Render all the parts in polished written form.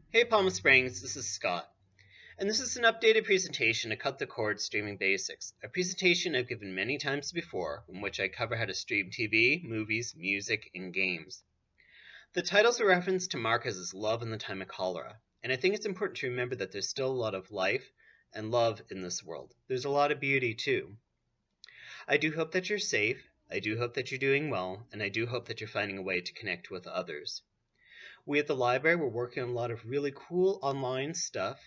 Hey Palm Springs, this is Scott, and this is an updated presentation to Cut the Cord Streaming Basics, a presentation I've given many times before in which I cover how to stream TV, movies, music, and games. The title's a reference to Marquez's Love in the Time of Cholera, and I think it's important to remember that there's still a lot of life and love in this world. There's a lot of beauty too. I do hope that you're safe, I do hope that you're doing well, and I do hope that you're finding a way to connect with others. We at the library were working on a lot of really cool online stuff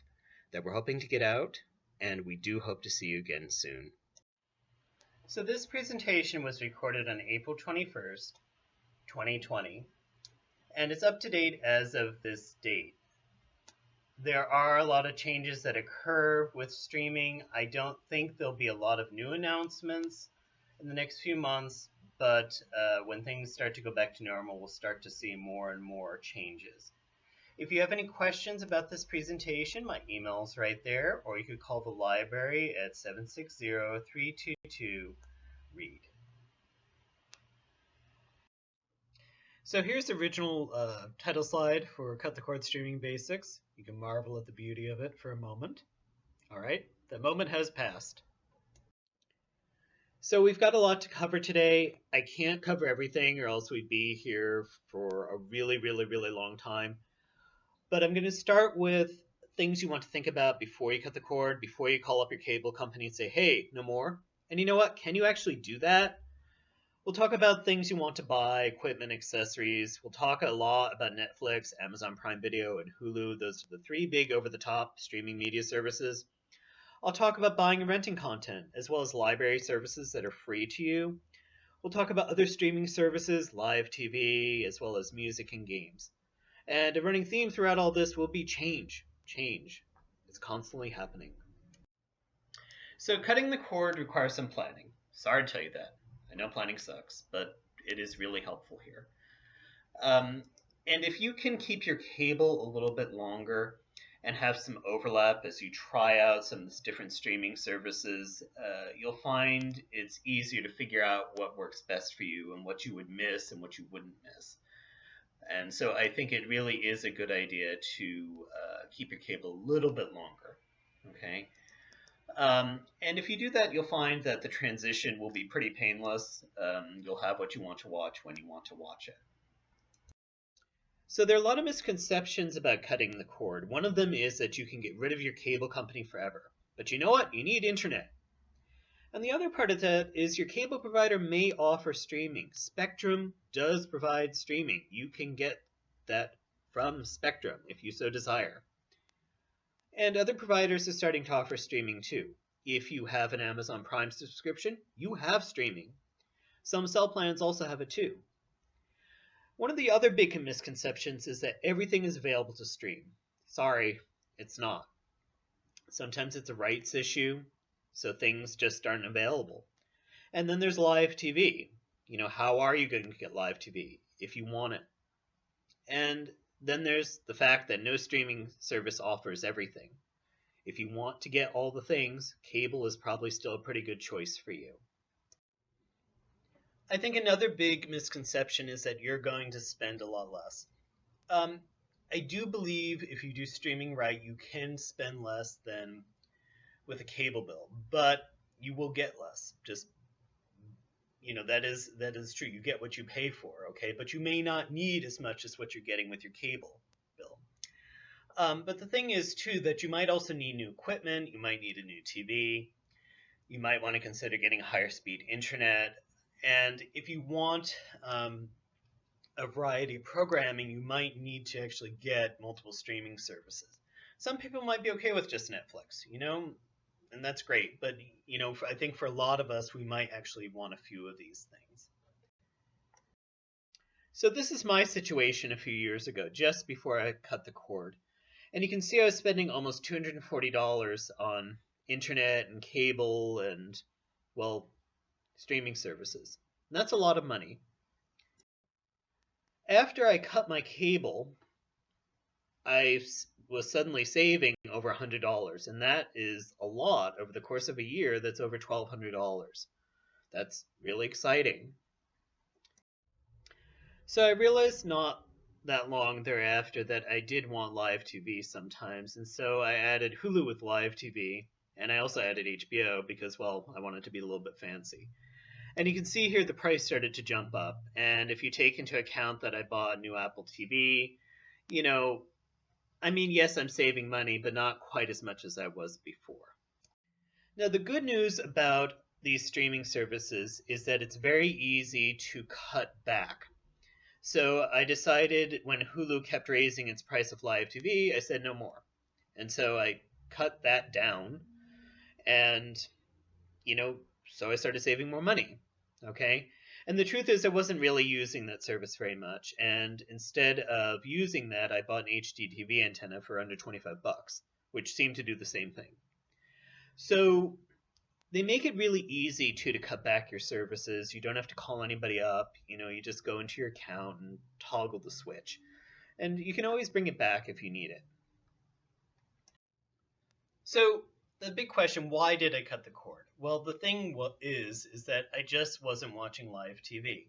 that we're hoping to get out, and we do hope to see you again soon. So this presentation was recorded on April 21st, 2020, and it's up to date as of this date. There are a lot of changes that occur with streaming. I don't think there'll be a lot of new announcements in the next few months, but when things start to go back to normal, we'll start to see more and more changes. If you have any questions about this presentation, my email's right there, or you could call the library at 760-322-READ. So here's the original title slide for Cut the Cord Streaming Basics. You can marvel at the beauty of it for a moment. All right, the moment has passed. So we've got a lot to cover today. I can't cover everything or else we'd be here for a really, really, really long time. But I'm going to start with things you want to think about before you cut the cord, before you call up your cable company and say, hey, no more. And you know what? Can you actually do that? We'll talk about things you want to buy, equipment, accessories. We'll talk a lot about Netflix, Amazon Prime Video, and Hulu. Those are the three big over-the-top streaming media services. I'll talk about buying and renting content, as well as library services that are free to you. We'll talk about other streaming services, live TV, as well as music and games. And a running theme throughout all this will be change. Change. It's constantly happening. So cutting the cord requires some planning. Sorry to tell you that. I know planning sucks, but it is really helpful here. And if you can keep your cable a little bit longer and have some overlap as you try out some of these different streaming services, you'll find it's easier to figure out what works best for you and what you would miss and what you wouldn't miss. And so I think it really is a good idea to keep your cable a little bit longer, okay? And if you do that, you'll find that the transition will be pretty painless. You'll have what you want to watch when you want to watch it. So there are a lot of misconceptions about cutting the cord. One of them is that you can get rid of your cable company forever. But you know what? You need internet. And the other part of that is your cable provider may offer streaming. Spectrum does provide streaming. You can get that from Spectrum if you so desire. And other providers are starting to offer streaming too. If you have an Amazon Prime subscription, you have streaming. Some cell plans also have it too. One of the other big misconceptions is that everything is available to stream. Sorry, it's not. Sometimes it's a rights issue, so things just aren't available. And then there's live TV. You know, how are you going to get live TV if you want it? And then there's the fact that no streaming service offers everything. If you want to get all the things, cable is probably still a pretty good choice for you. I think another big misconception is that you're going to spend a lot less. I do believe if you do streaming right, you can spend less than with a cable bill, but you will get less. Just, you know, that is true. You get what you pay for, okay? But you may not need as much as what you're getting with your cable bill. But the thing is, too, that you might also need new equipment. You might need a new TV. You might want to consider getting higher speed internet. And if you want a variety of programming, you might need to actually get multiple streaming services. Some people might be okay with just Netflix, you know, and that's great. But, you know, I think for a lot of us, we might actually want a few of these things. So this is my situation a few years ago, just before I cut the cord. And you can see I was spending almost $240 on internet and cable and, well, streaming services. And that's a lot of money. After I cut my cable, I was suddenly saving over $100, and that is a lot over the course of a year. That's over $1,200. That's really exciting. So I realized not that long thereafter that I did want live TV sometimes, and so I added Hulu with live TV, and I also added HBO because, well, I wanted to be a little bit fancy. And you can see here the price started to jump up, and if you take into account that I bought a new Apple TV, you know, I mean, yes, I'm saving money, but not quite as much as I was before. Now, the good news about these streaming services is that it's very easy to cut back. So I decided when Hulu kept raising its price of live TV, I said no more. And so I cut that down and, you know, so I started saving more money. Okay. And the truth is, I wasn't really using that service very much. And instead of using that, I bought an HDTV antenna for under 25 bucks, which seemed to do the same thing. So they make it really easy to cut back your services. You don't have to call anybody up. You just go into your account and toggle the switch. And you can always bring it back if you need it. So the big question, why did I cut the cord? Well, the thing is that I just wasn't watching live TV.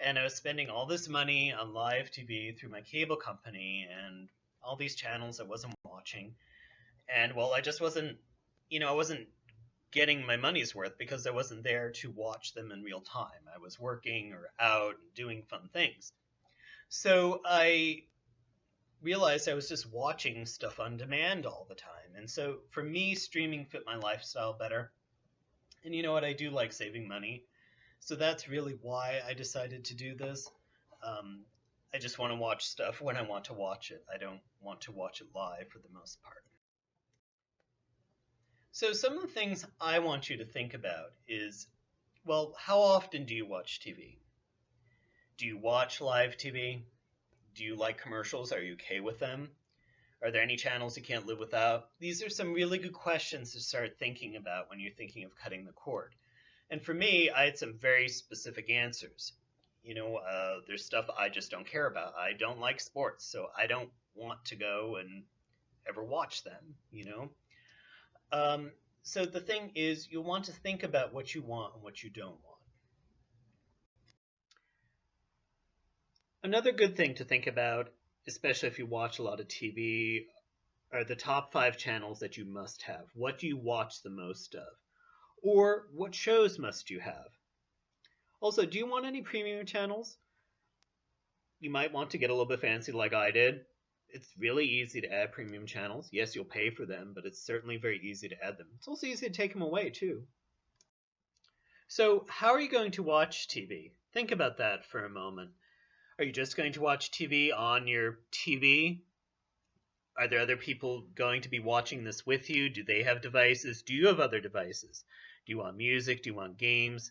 And I was spending all this money on live TV through my cable company and all these channels I wasn't watching. And well, I just wasn't, I wasn't getting my money's worth because I wasn't there to watch them in real time. I was working or out and doing fun things. So I realized I was just watching stuff on demand all the time. And so for me, streaming fit my lifestyle better. And you know what? I do like saving money. So that's really why I decided to do this. I just want to watch stuff when I want to watch it. I don't want to watch it live for the most part. So some of the things I want you to think about is, well, how often do you watch TV? Do you watch live TV? Do you like commercials? Are you okay with them? Are there any channels you can't live without? These are some really good questions to start thinking about when you're thinking of cutting the cord. And for me, I had some very specific answers. There's stuff I just don't care about. I don't like sports, so I don't want to go and ever watch them. So the thing is, you'll want to think about what you want and what you don't want. Another good thing to think about, especially if you watch a lot of TV, are the top 5 channels that you must have. What do you watch the most of? Or what shows must you have? Also, do you want any premium channels? You might want to get a little bit fancy like I did. It's really easy to add premium channels. Yes, you'll pay for them, but it's certainly very easy to add them. It's also easy to take them away, too. So, how are you going to watch TV? Think about that for a moment. Are you just going to watch TV on your TV? Are there other people going to be watching this with you? Do they have devices? Do you have other devices? Do you want music? Do you want games?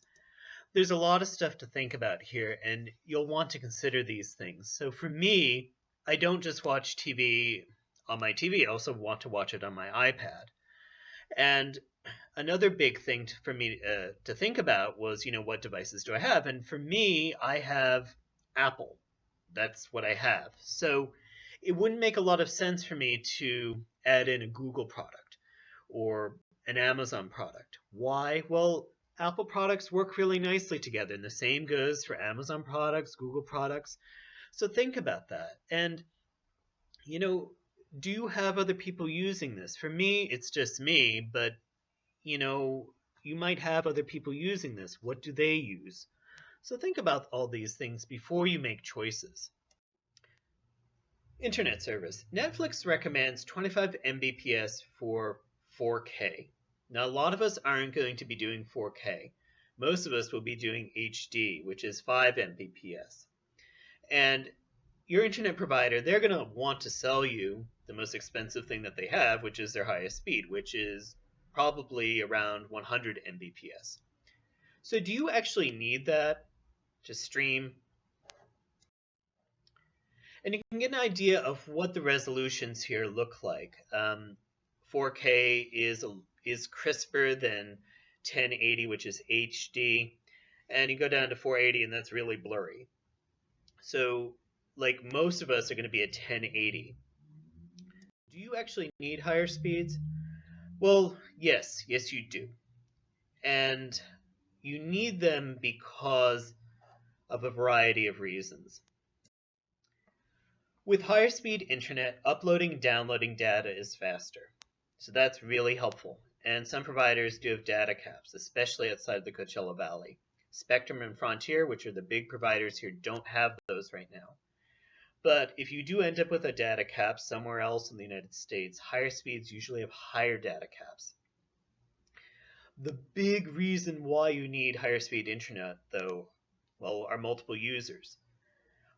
There's a lot of stuff to think about here, and you'll want to consider these things. So for me, I don't just watch TV on my TV. I also want to watch it on my iPad. And another big thing for me to think about was, what devices do I have? And for me, I have Apple. That's what I have. So it wouldn't make a lot of sense for me to add in a Google product or an Amazon product. Why? Well, Apple products work really nicely together, and the same goes for Amazon products, Google products. So think about that. And, do you have other people using this? For me, it's just me, but, you might have other people using this. What do they use? So think about all these things before you make choices. Internet service. Netflix recommends 25 Mbps for 4K. Now, a lot of us aren't going to be doing 4K. Most of us will be doing HD, which is 5 Mbps. And your internet provider, they're going to want to sell you the most expensive thing that they have, which is their highest speed, which is probably around 100 Mbps. So do you actually need that to stream? And you can get an idea of what the resolutions here look like. 4K is crisper than 1080, which is HD, and you go down to 480, and that's really blurry. So, like most of us are going to be at 1080. Do you actually need higher speeds? Well, yes, you do. And you need them because of a variety of reasons. With higher speed internet, uploading and downloading data is faster. So that's really helpful. And some providers do have data caps, especially outside the Coachella Valley. Spectrum and Frontier, which are the big providers here, don't have those right now. But if you do end up with a data cap somewhere else in the United States, higher speeds usually have higher data caps. The big reason why you need higher speed internet, though, well, are multiple users.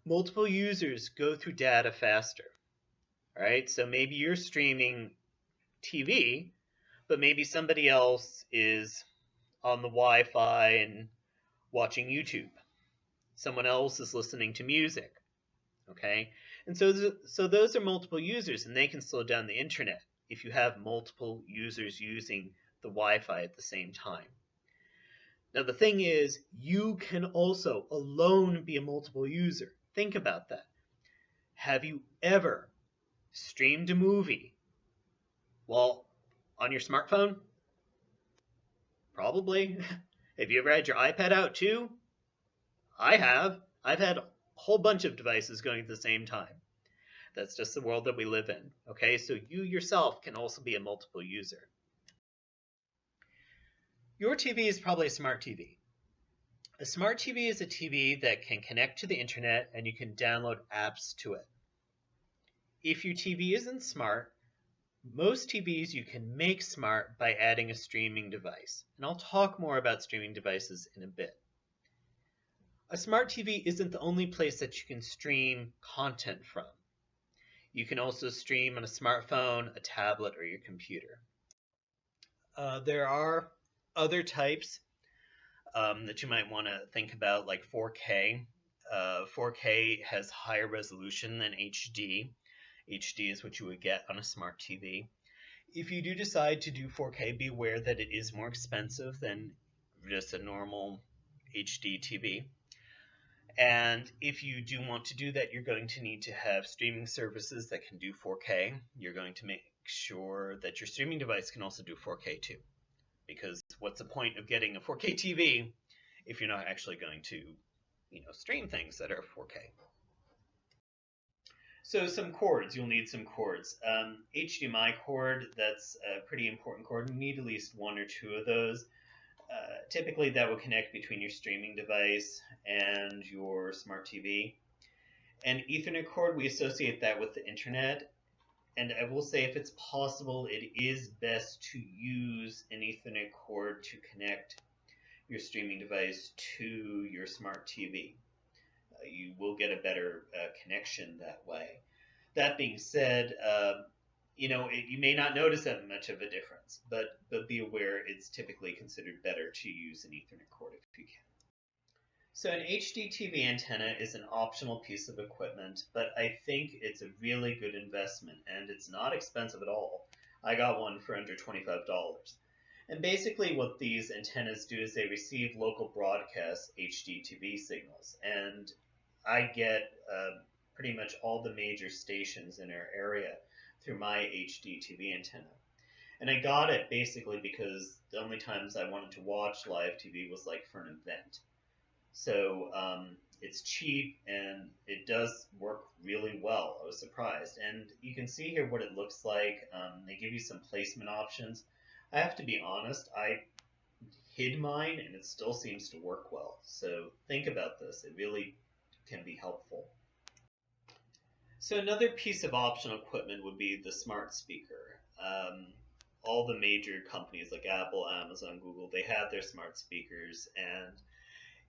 Multiple users go through data faster. All right, so maybe you're streaming TV, but maybe somebody else is on the Wi-Fi and watching YouTube. Someone else is listening to music. Okay, and so those are multiple users, and they can slow down the internet if you have multiple users using the Wi-Fi at the same time. Now the thing is, you can also alone be a multiple user. Think about that. Have you ever streamed a movie while on your smartphone? Probably. Have you ever had your iPad out too? I have. I've had a whole bunch of devices going at the same time. That's just the world that we live in. Okay, so you yourself can also be a multiple user. Your TV is probably a smart TV. A smart TV is a TV that can connect to the internet and you can download apps to it. If your TV isn't smart, most TVs you can make smart by adding a streaming device. And I'll talk more about streaming devices in a bit. A smart TV isn't the only place that you can stream content from. You can also stream on a smartphone, a tablet, or your computer. There are other types that you might want to think about, like 4K. 4K has higher resolution than HD. HD is what you would get on a smart TV. If you do decide to do 4K, be aware that it is more expensive than just a normal HD TV. And if you do want to do that, you're going to need to have streaming services that can do 4K. You're going to make sure that your streaming device can also do 4K too. Because what's the point of getting a 4K TV if you're not actually going to, stream things that are 4K? So some cords, you'll need some cords. HDMI cord, that's a pretty important cord. You need at least one or two of those. Typically that will connect between your streaming device and your smart TV. And Ethernet cord, we associate that with the internet. And I will say, if it's possible, it is best to use an Ethernet cord to connect your streaming device to your smart TV. You will get a better connection that way. That being said, you may not notice that much of a difference, but be aware it's typically considered better to use an Ethernet cord if you can. So an HDTV antenna is an optional piece of equipment, but I think it's a really good investment, and it's not expensive at all. I got one for under $25. And basically what these antennas do is they receive local broadcast HDTV signals, and I get pretty much all the major stations in our area through my HDTV antenna. And I got it basically because the only times I wanted to watch live TV was like for an event. So it's cheap and it does work really well. I was surprised. And you can see here what it looks like. They give you some placement options. I have to be honest, I hid mine and it still seems to work well. So think about this. It really can be helpful. So another piece of optional equipment would be the smart speaker. All the major companies like Apple, Amazon, Google, they have their smart speakers, and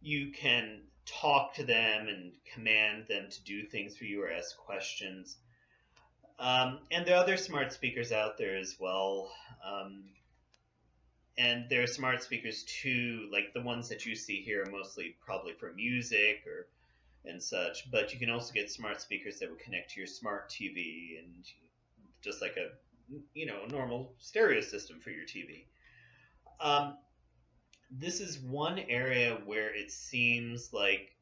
you can talk to them and command them to do things for you or ask questions. And there are other smart speakers out there as well. And there are smart speakers too, like the ones that you see here are mostly probably for music and such, but you can also get smart speakers that will connect to your smart TV and just like a normal stereo system for your TV. This is one area where it seems like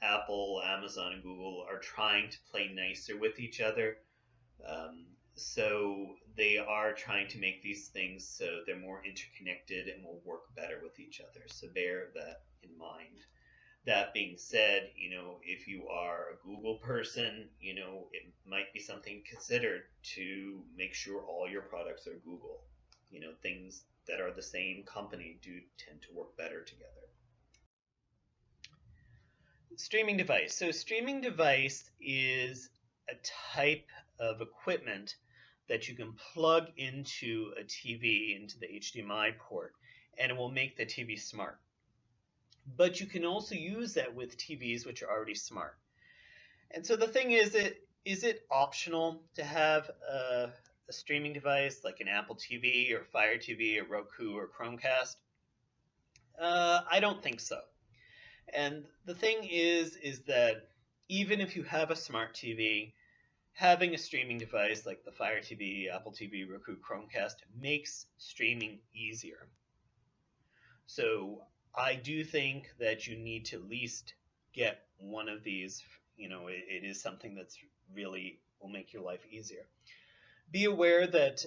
Apple, Amazon, and Google are trying to play nicer with each other. So they are trying to make these things so they're more interconnected and will work better with each other. So bear that in mind. That being said, if you are a Google person, it might be something to consider to make sure all your products are Google. Things that are the same company do tend to work better together. Streaming device. So streaming device is a type of equipment that you can plug into a TV, into the HDMI port, and it will make the TV smart. But you can also use that with TVs which are already smart. And so the thing is it optional to have a streaming device like an Apple TV or Fire TV or Roku or Chromecast? I don't think so. And the thing is that even if you have a smart TV, having a streaming device like the Fire TV, Apple TV, Roku, Chromecast makes streaming easier. So I do think that you need to at least get one of these. It is something that's really will make your life easier. Be aware that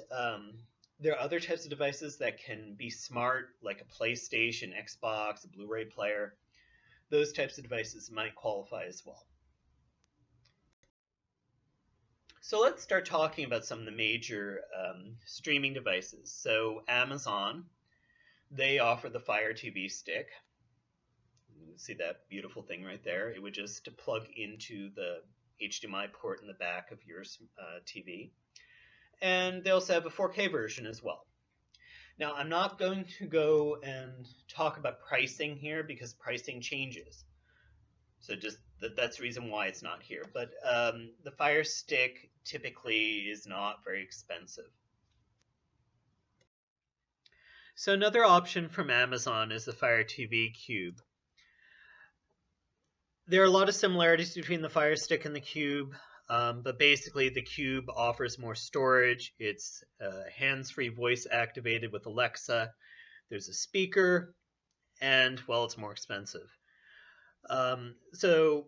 there are other types of devices that can be smart, like a PlayStation, Xbox, a Blu-ray player. Those types of devices might qualify as well. So let's start talking about some of the major streaming devices. So Amazon, they offer the Fire TV stick. You see that beautiful thing right there? It would just plug into the HDMI port in the back of your TV. And they also have a 4K version as well. Now, I'm not going to go and talk about pricing here because pricing changes. So just that's the reason why it's not here. But the Fire Stick typically is not very expensive. So another option from Amazon is the Fire TV Cube. There are a lot of similarities between the Fire Stick and the Cube, but basically the Cube offers more storage. It's hands-free voice activated with Alexa. There's a speaker, and, well, it's more expensive. So,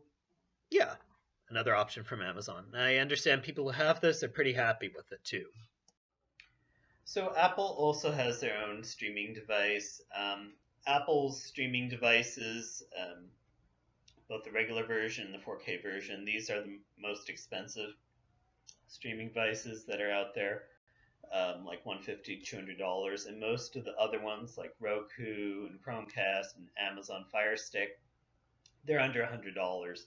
yeah, another option from Amazon. I understand people who have this are pretty happy with it too. So Apple also has their own streaming device. Apple's streaming devices, both the regular version and the 4K version, these are the most expensive streaming devices that are out there, like $150, $200, and most of the other ones like Roku and Chromecast and Amazon Fire Stick, they're under $100.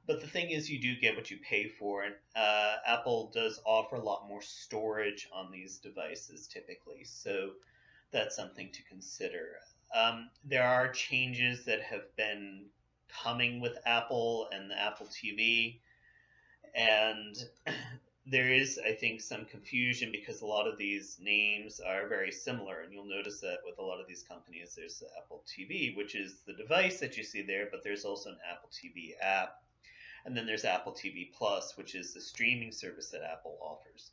But the thing is, you do get what you pay for, and Apple does offer a lot more storage on these devices typically, so that's something to consider. There are changes that have been coming with Apple and the Apple TV, and there is, I think, some confusion because a lot of these names are very similar, and you'll notice that with a lot of these companies, there's the Apple TV, which is the device that you see there, but there's also an Apple TV app, and then there's Apple TV Plus, which is the streaming service that Apple offers.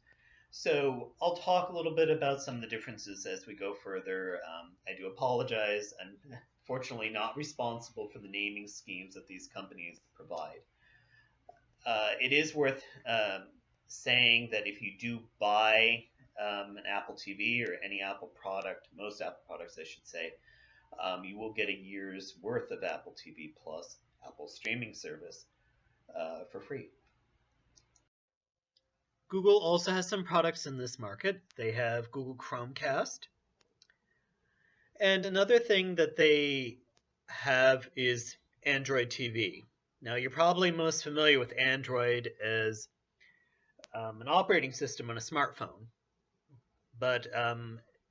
So I'll talk a little bit about some of the differences as we go further. I do apologize. I'm fortunately not responsible for the naming schemes that these companies provide. It is worth saying that if you do buy an Apple TV or any Apple product, most Apple products I should say, you will get a year's worth of Apple TV Plus, Apple streaming service, for free. Google also has some products in this market. They have Google Chromecast. And another thing that they have is Android TV. Now, you're probably most familiar with Android as an operating system on a smartphone. But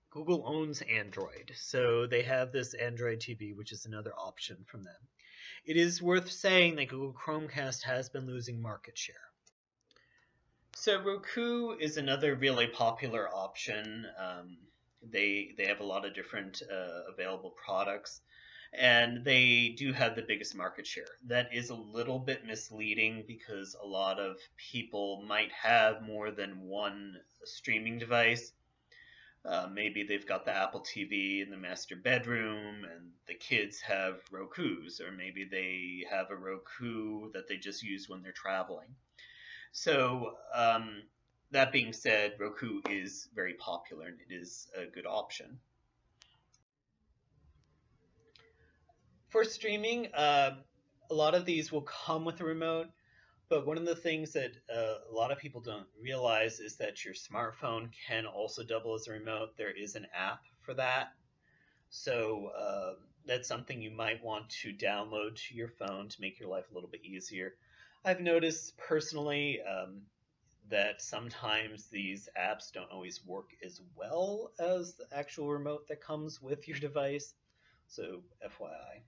Google owns Android, so they have this Android TV, which is another option from them. It is worth saying that Google Chromecast has been losing market share. So Roku is another really popular option. They have a lot of different available products, and they do have the biggest market share. That is a little bit misleading because a lot of people might have more than one streaming device. Maybe they've got the Apple TV in the master bedroom and the kids have Rokus, or maybe they have a Roku that they just use when they're traveling. So that being said, Roku is very popular and it is a good option. For streaming, a lot of these will come with a remote, but one of the things that a lot of people don't realize is that your smartphone can also double as a remote. There is an app for that. So that's something you might want to download to your phone to make your life a little bit easier. I've noticed personally that sometimes these apps don't always work as well as the actual remote that comes with your device. So FYI.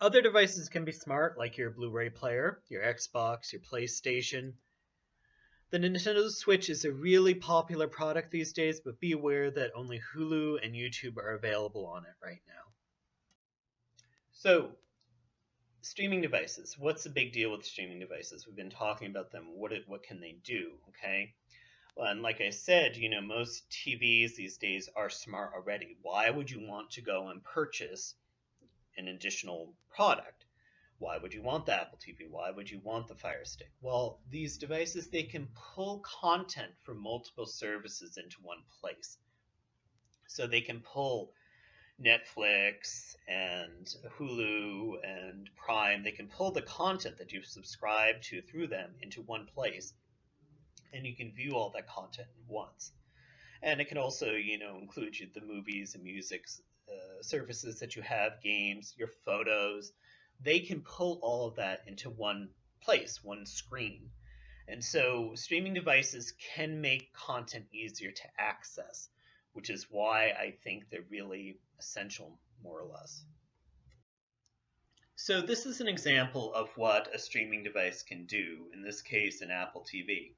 Other devices can be smart, like your Blu-ray player, your Xbox, your PlayStation. The Nintendo Switch is a really popular product these days, but be aware that only Hulu and YouTube are available on it right now. So, streaming devices. What's the big deal with streaming devices? We've been talking about them. What can they do? Okay. Well, and like I said, most TVs these days are smart already. Why would you want to go and purchase an additional product? Why would you want the Apple TV? Why would you want the Fire Stick? Well, these devices, they can pull content from multiple services into one place. So they can pull Netflix and Hulu and Prime. They can pull the content that you subscribe to through them into one place, and you can view all that content at once. And it can also, include the movies and music services that you have, games, your photos. They can pull all of that into one place, one screen. And so streaming devices can make content easier to access, which is why I think they're really essential, more or less. So this is an example of what a streaming device can do, in this case an Apple TV.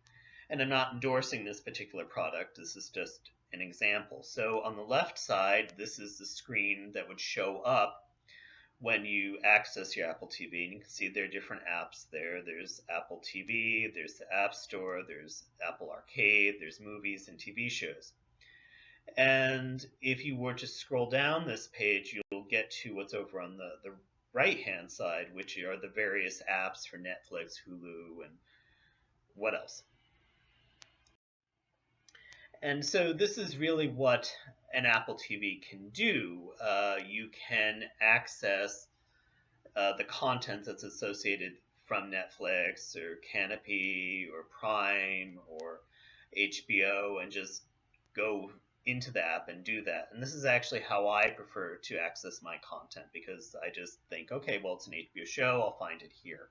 And I'm not endorsing this particular product, this is just an example. So on the left side, this is the screen that would show up when you access your Apple TV, and you can see there are different apps there. There's Apple TV, there's the App Store, there's Apple Arcade, there's movies and TV shows. And if you were to scroll down this page, you'll get to what's over on the right-hand side, which are the various apps for Netflix, Hulu, and what else. And so this is really what an Apple TV can do. You can access the content that's associated from Netflix or Canopy or Prime or HBO and just go into the app and do that. And this is actually how I prefer to access my content, because I just think, okay, well, it's an HBO show, I'll find it here.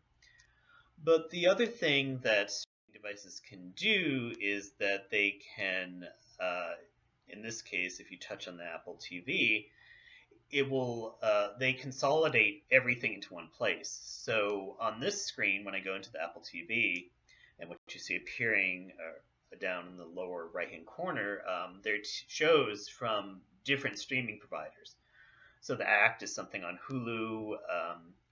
But the other thing that devices can do is that they can, in this case, if you touch on the Apple TV, it will they consolidate everything into one place. So on this screen, when I go into the Apple TV, and what you see appearing down in the lower right-hand corner, there are shows from different streaming providers. So The Act is something on Hulu,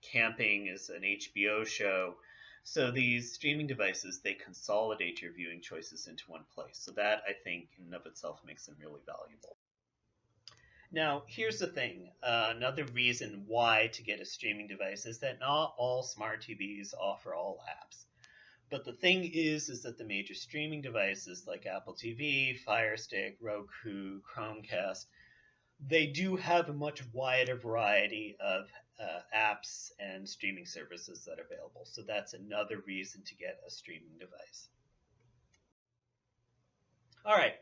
Camping is an HBO show. So these streaming devices, they consolidate your viewing choices into one place. So that, I think, in and of itself makes them really valuable. Now, here's the thing. Another reason why to get a streaming device is that not all smart TVs offer all apps. But the thing is that the major streaming devices like Apple TV, Fire Stick, Roku, Chromecast, they do have a much wider variety of apps and streaming services that are available. So that's another reason to get a streaming device. All right,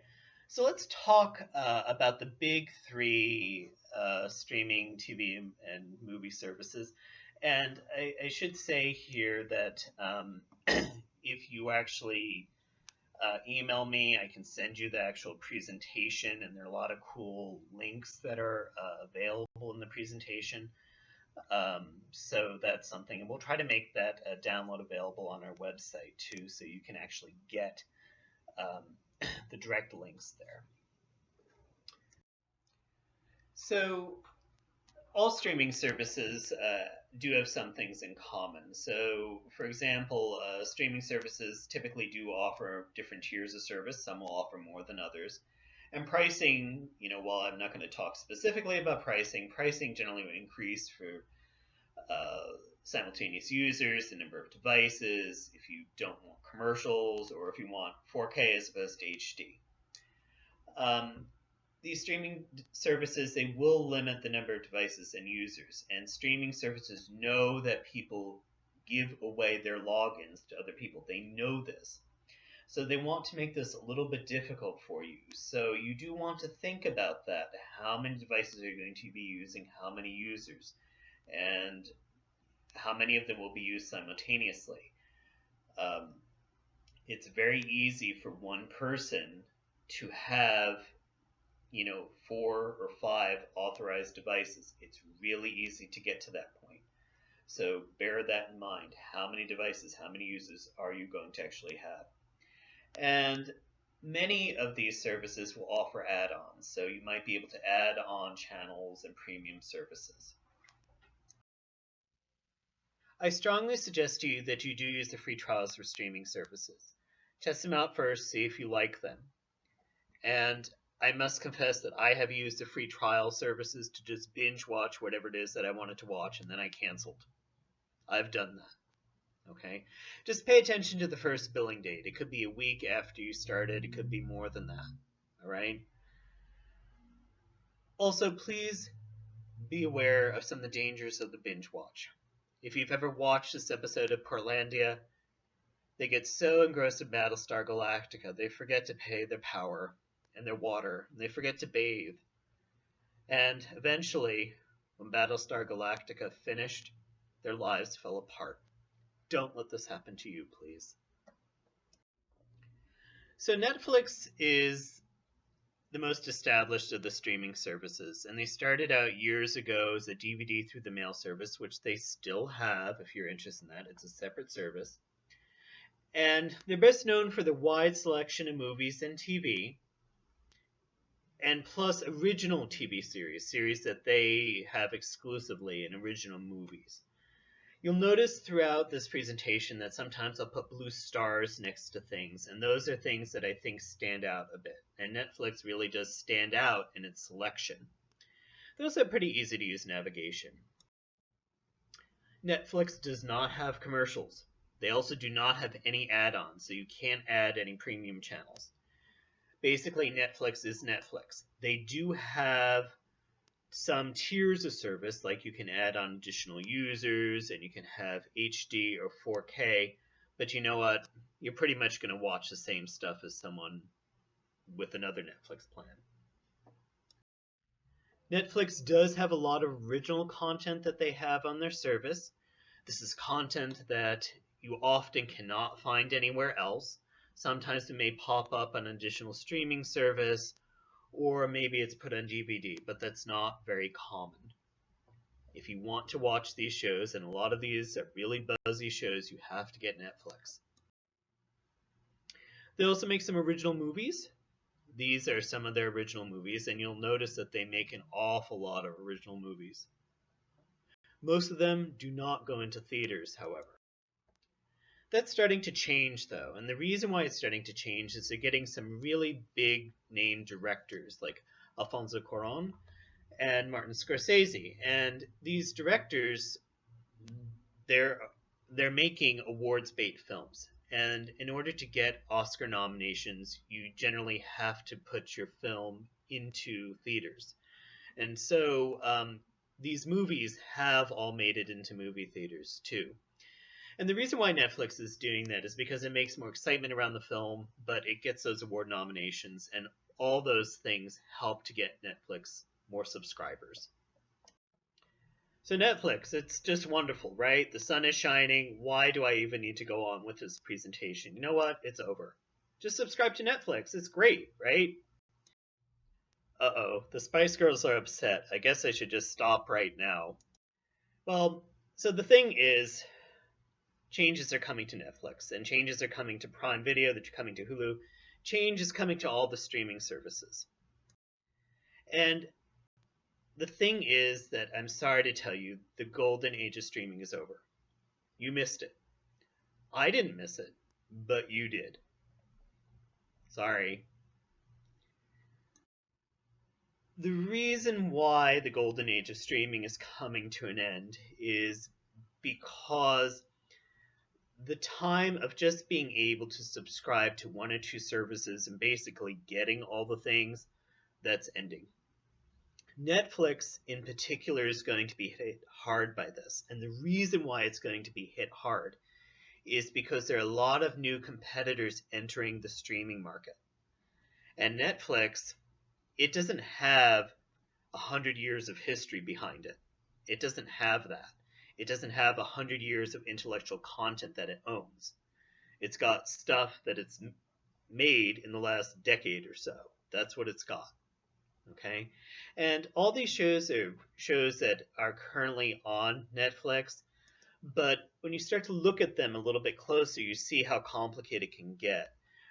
so let's talk about the big three streaming TV and movie services. And I should say here that if you actually email me, I can send you the actual presentation, and there are a lot of cool links that are available in the presentation. So that's something, and we'll try to make that download available on our website too, so you can actually get the direct links there. So all streaming services do have some things in common. So, for example, streaming services typically do offer different tiers of service. Some will offer more than others. And pricing, while I'm not going to talk specifically about pricing generally will increase for simultaneous users, the number of devices, if you don't want commercials, or if you want 4K as opposed to HD. these streaming services, they will limit the number of devices and users, and streaming services know that people give away their logins to other people. They know this. So they want to make this a little bit difficult for you. So you do want to think about that. How many devices are you going to be using? How many users? And how many of them will be used simultaneously? It's very easy for one person to have, 4 or 5 authorized devices. It's really easy to get to that point. So bear that in mind. How many devices, how many users are you going to actually have? And many of these services will offer add-ons, so you might be able to add on channels and premium services. I strongly suggest to you that you do use the free trials for streaming services. Test them out first, see if you like them. And I must confess that I have used the free trial services to just binge watch whatever it is that I wanted to watch, and then I canceled. I've done that. Okay? Just pay attention to the first billing date. It could be a week after you started. It could be more than that. All right? Also, please be aware of some of the dangers of the binge watch. If you've ever watched this episode of Portlandia, they get so engrossed in Battlestar Galactica, they forget to pay their power and their water, and they forget to bathe. And eventually, when Battlestar Galactica finished, their lives fell apart. Don't let this happen to you, please. So Netflix is the most established of the streaming services, and they started out years ago as a DVD through the mail service, which they still have if you're interested in that. It's a separate service. And they're best known for the wide selection of movies and TV, and plus original TV series that they have exclusively in original movies. You'll notice throughout this presentation that sometimes I'll put blue stars next to things, and those are things that I think stand out a bit. And Netflix really does stand out in its selection. They also have pretty easy to use navigation. Netflix does not have commercials. They also do not have any add-ons, so you can't add any premium channels. Basically, Netflix is Netflix. They do have some tiers of service, like you can add on additional users and you can have HD or 4K, but you know what? You're pretty much going to watch the same stuff as someone with another Netflix plan. Netflix does have a lot of original content that they have on their service. This is content that you often cannot find anywhere else. Sometimes it may pop up on an additional streaming service, or maybe it's put on DVD, but that's not very common. If you want to watch these shows, and a lot of these are really buzzy shows, you have to get Netflix. They also make some original movies. These are some of their original movies, and you'll notice that they make an awful lot of original movies. Most of them do not go into theaters, however. That's starting to change, though, and the reason why it's starting to change is they're getting some really big name directors like Alfonso Cuarón and Martin Scorsese, and these directors, they're making awards bait films, and in order to get Oscar nominations, you generally have to put your film into theaters, and so these movies have all made it into movie theaters too. And the reason why Netflix is doing that is because it makes more excitement around the film, but it gets those award nominations, and all those things help to get Netflix more subscribers. So Netflix, it's just wonderful, right? The sun is shining. Why do I even need to go on with this presentation? You know what? It's over. Just subscribe to Netflix. It's great, right? Uh-oh, the Spice Girls are upset. I guess I should just stop right now. Well, so the thing is, changes are coming to Netflix, and changes are coming to Prime Video, that are coming to Hulu. Change is coming to all the streaming services. And the thing is that I'm sorry to tell you, the golden age of streaming is over. You missed it. I didn't miss it, but you did. Sorry. The reason why the golden age of streaming is coming to an end is because the time of just being able to subscribe to one or two services and basically getting all the things, that's ending. Netflix in particular is going to be hit hard by this. And the reason why it's going to be hit hard is because there are a lot of new competitors entering the streaming market. And Netflix, it doesn't have 100 years of history behind it. It doesn't have that. It doesn't have 100 years of intellectual content that it owns. It's got stuff that it's made in the last decade or so. That's what it's got. Okay? And all these shows are shows that are currently on Netflix, but when you start to look at them a little bit closer, you see how complicated it can get.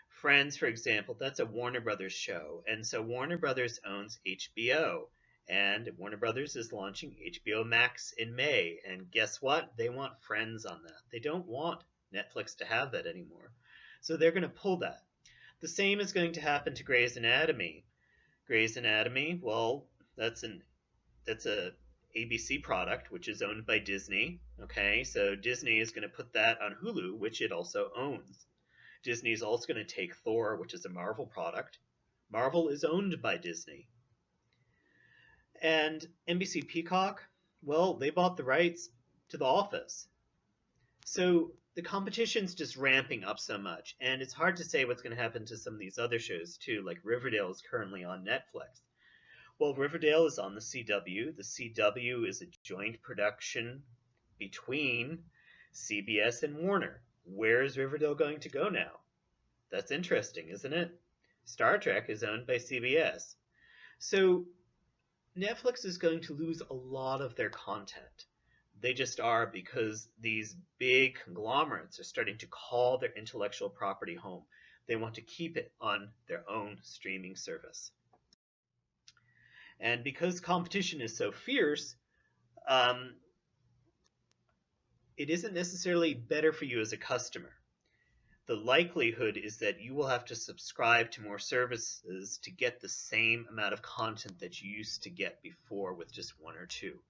Friends, for example, that's a Warner Brothers show. And so Warner Brothers owns HBO. And Warner Brothers is launching HBO Max in May. And guess what? They want Friends on that. They don't want Netflix to have that anymore. So they're going to pull that. The same is going to happen to Grey's Anatomy. Grey's Anatomy, well, that's a ABC product, which is owned by Disney. Okay, so Disney is going to put that on Hulu, which it also owns. Disney is also going to take Thor, which is a Marvel product. Marvel is owned by Disney. And NBC Peacock, well, they bought the rights to The Office. So the competition's just ramping up so much, and it's hard to say what's going to happen to some of these other shows too, like Riverdale is currently on Netflix. Well, Riverdale is on the CW. The CW is a joint production between CBS and Warner. Where is Riverdale going to go now? That's interesting, isn't it? Star Trek is owned by CBS. So Netflix is going to lose a lot of their content. They just are, because these big conglomerates are starting to call their intellectual property home. They want to keep it on their own streaming service. And because competition is so fierce, it isn't necessarily better for you as a customer. The likelihood is that you will have to subscribe to more services to get the same amount of content that you used to get before with just one or two.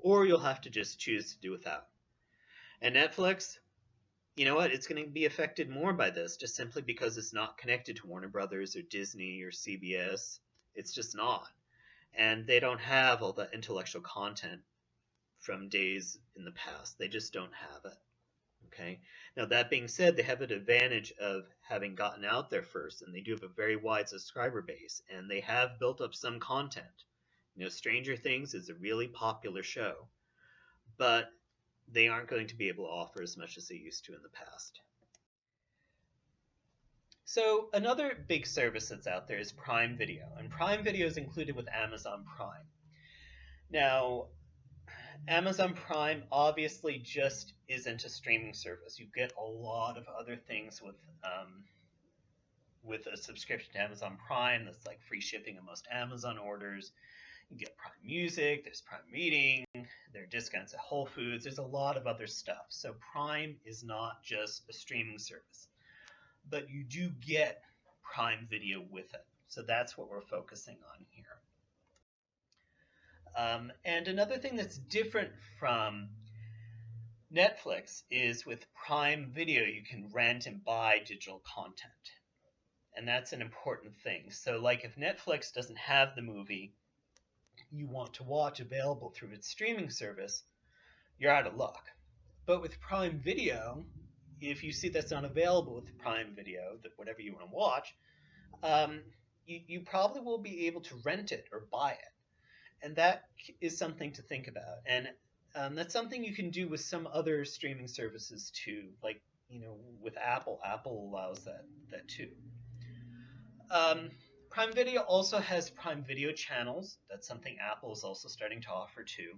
Or you'll have to just choose to do without. And Netflix, you know what? It's going to be affected more by this, just simply because it's not connected to Warner Brothers or Disney or CBS. It's just not. And they don't have all the intellectual content from days in the past. They just don't have it. Okay. Now, that being said, they have an advantage of having gotten out there first, and they do have a very wide subscriber base, and they have built up some content. You know, Stranger Things is a really popular show, but they aren't going to be able to offer as much as they used to in the past. So another big service that's out there is Prime Video, and Prime Video is included with Amazon Prime. Now, Amazon Prime obviously just isn't a streaming service. You get a lot of other things with a subscription to Amazon Prime. That's like free shipping on most Amazon orders. You get Prime Music, there's Prime Reading, there are discounts at Whole Foods. There's a lot of other stuff. So Prime is not just a streaming service, but you do get Prime Video with it. So that's what we're focusing on here. And another thing that's different from Netflix is with Prime Video, you can rent and buy digital content. And that's an important thing. So like if Netflix doesn't have the movie you want to watch available through its streaming service, you're out of luck. But with Prime Video, if you see that's not available with Prime Video, that whatever you want to watch, you probably will be able to rent it or buy it. And that is something to think about. And that's something you can do with some other streaming services too. Like, you know, with Apple. Apple allows that too. Prime Video also has Prime Video channels. That's something Apple is also starting to offer too.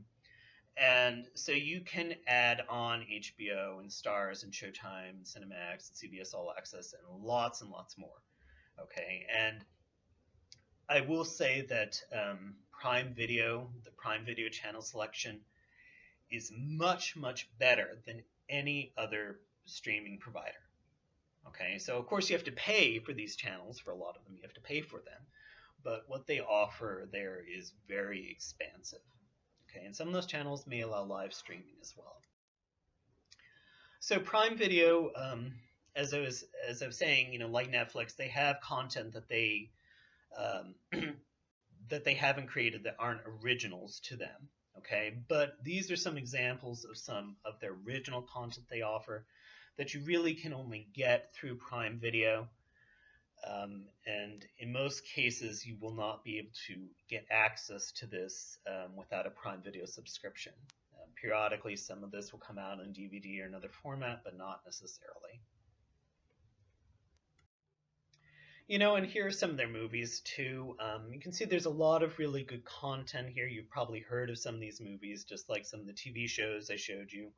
And so you can add on HBO and Stars and Showtime and Cinemax and CBS All Access and lots more. Okay, and I will say that Prime Video, the Prime Video channel selection, is much better than any other streaming provider. Okay, so of course you have to pay for these channels. For a lot of them, you have to pay for them. But what they offer there is very expansive. Okay, and some of those channels may allow live streaming as well. So Prime Video, as I was saying, you know, like Netflix, they have content that they that they haven't created that aren't originals to them. Okay, but these are some examples of some of their original content they offer that you really can only get through Prime Video. And in most cases, you will not be able to get access to this without a Prime Video subscription. Periodically, some of this will come out on DVD or another format, but not necessarily. And here are some of their movies too. You can see there's a lot of really good content here. You've probably heard of some of these movies, just like some of the TV shows I showed you.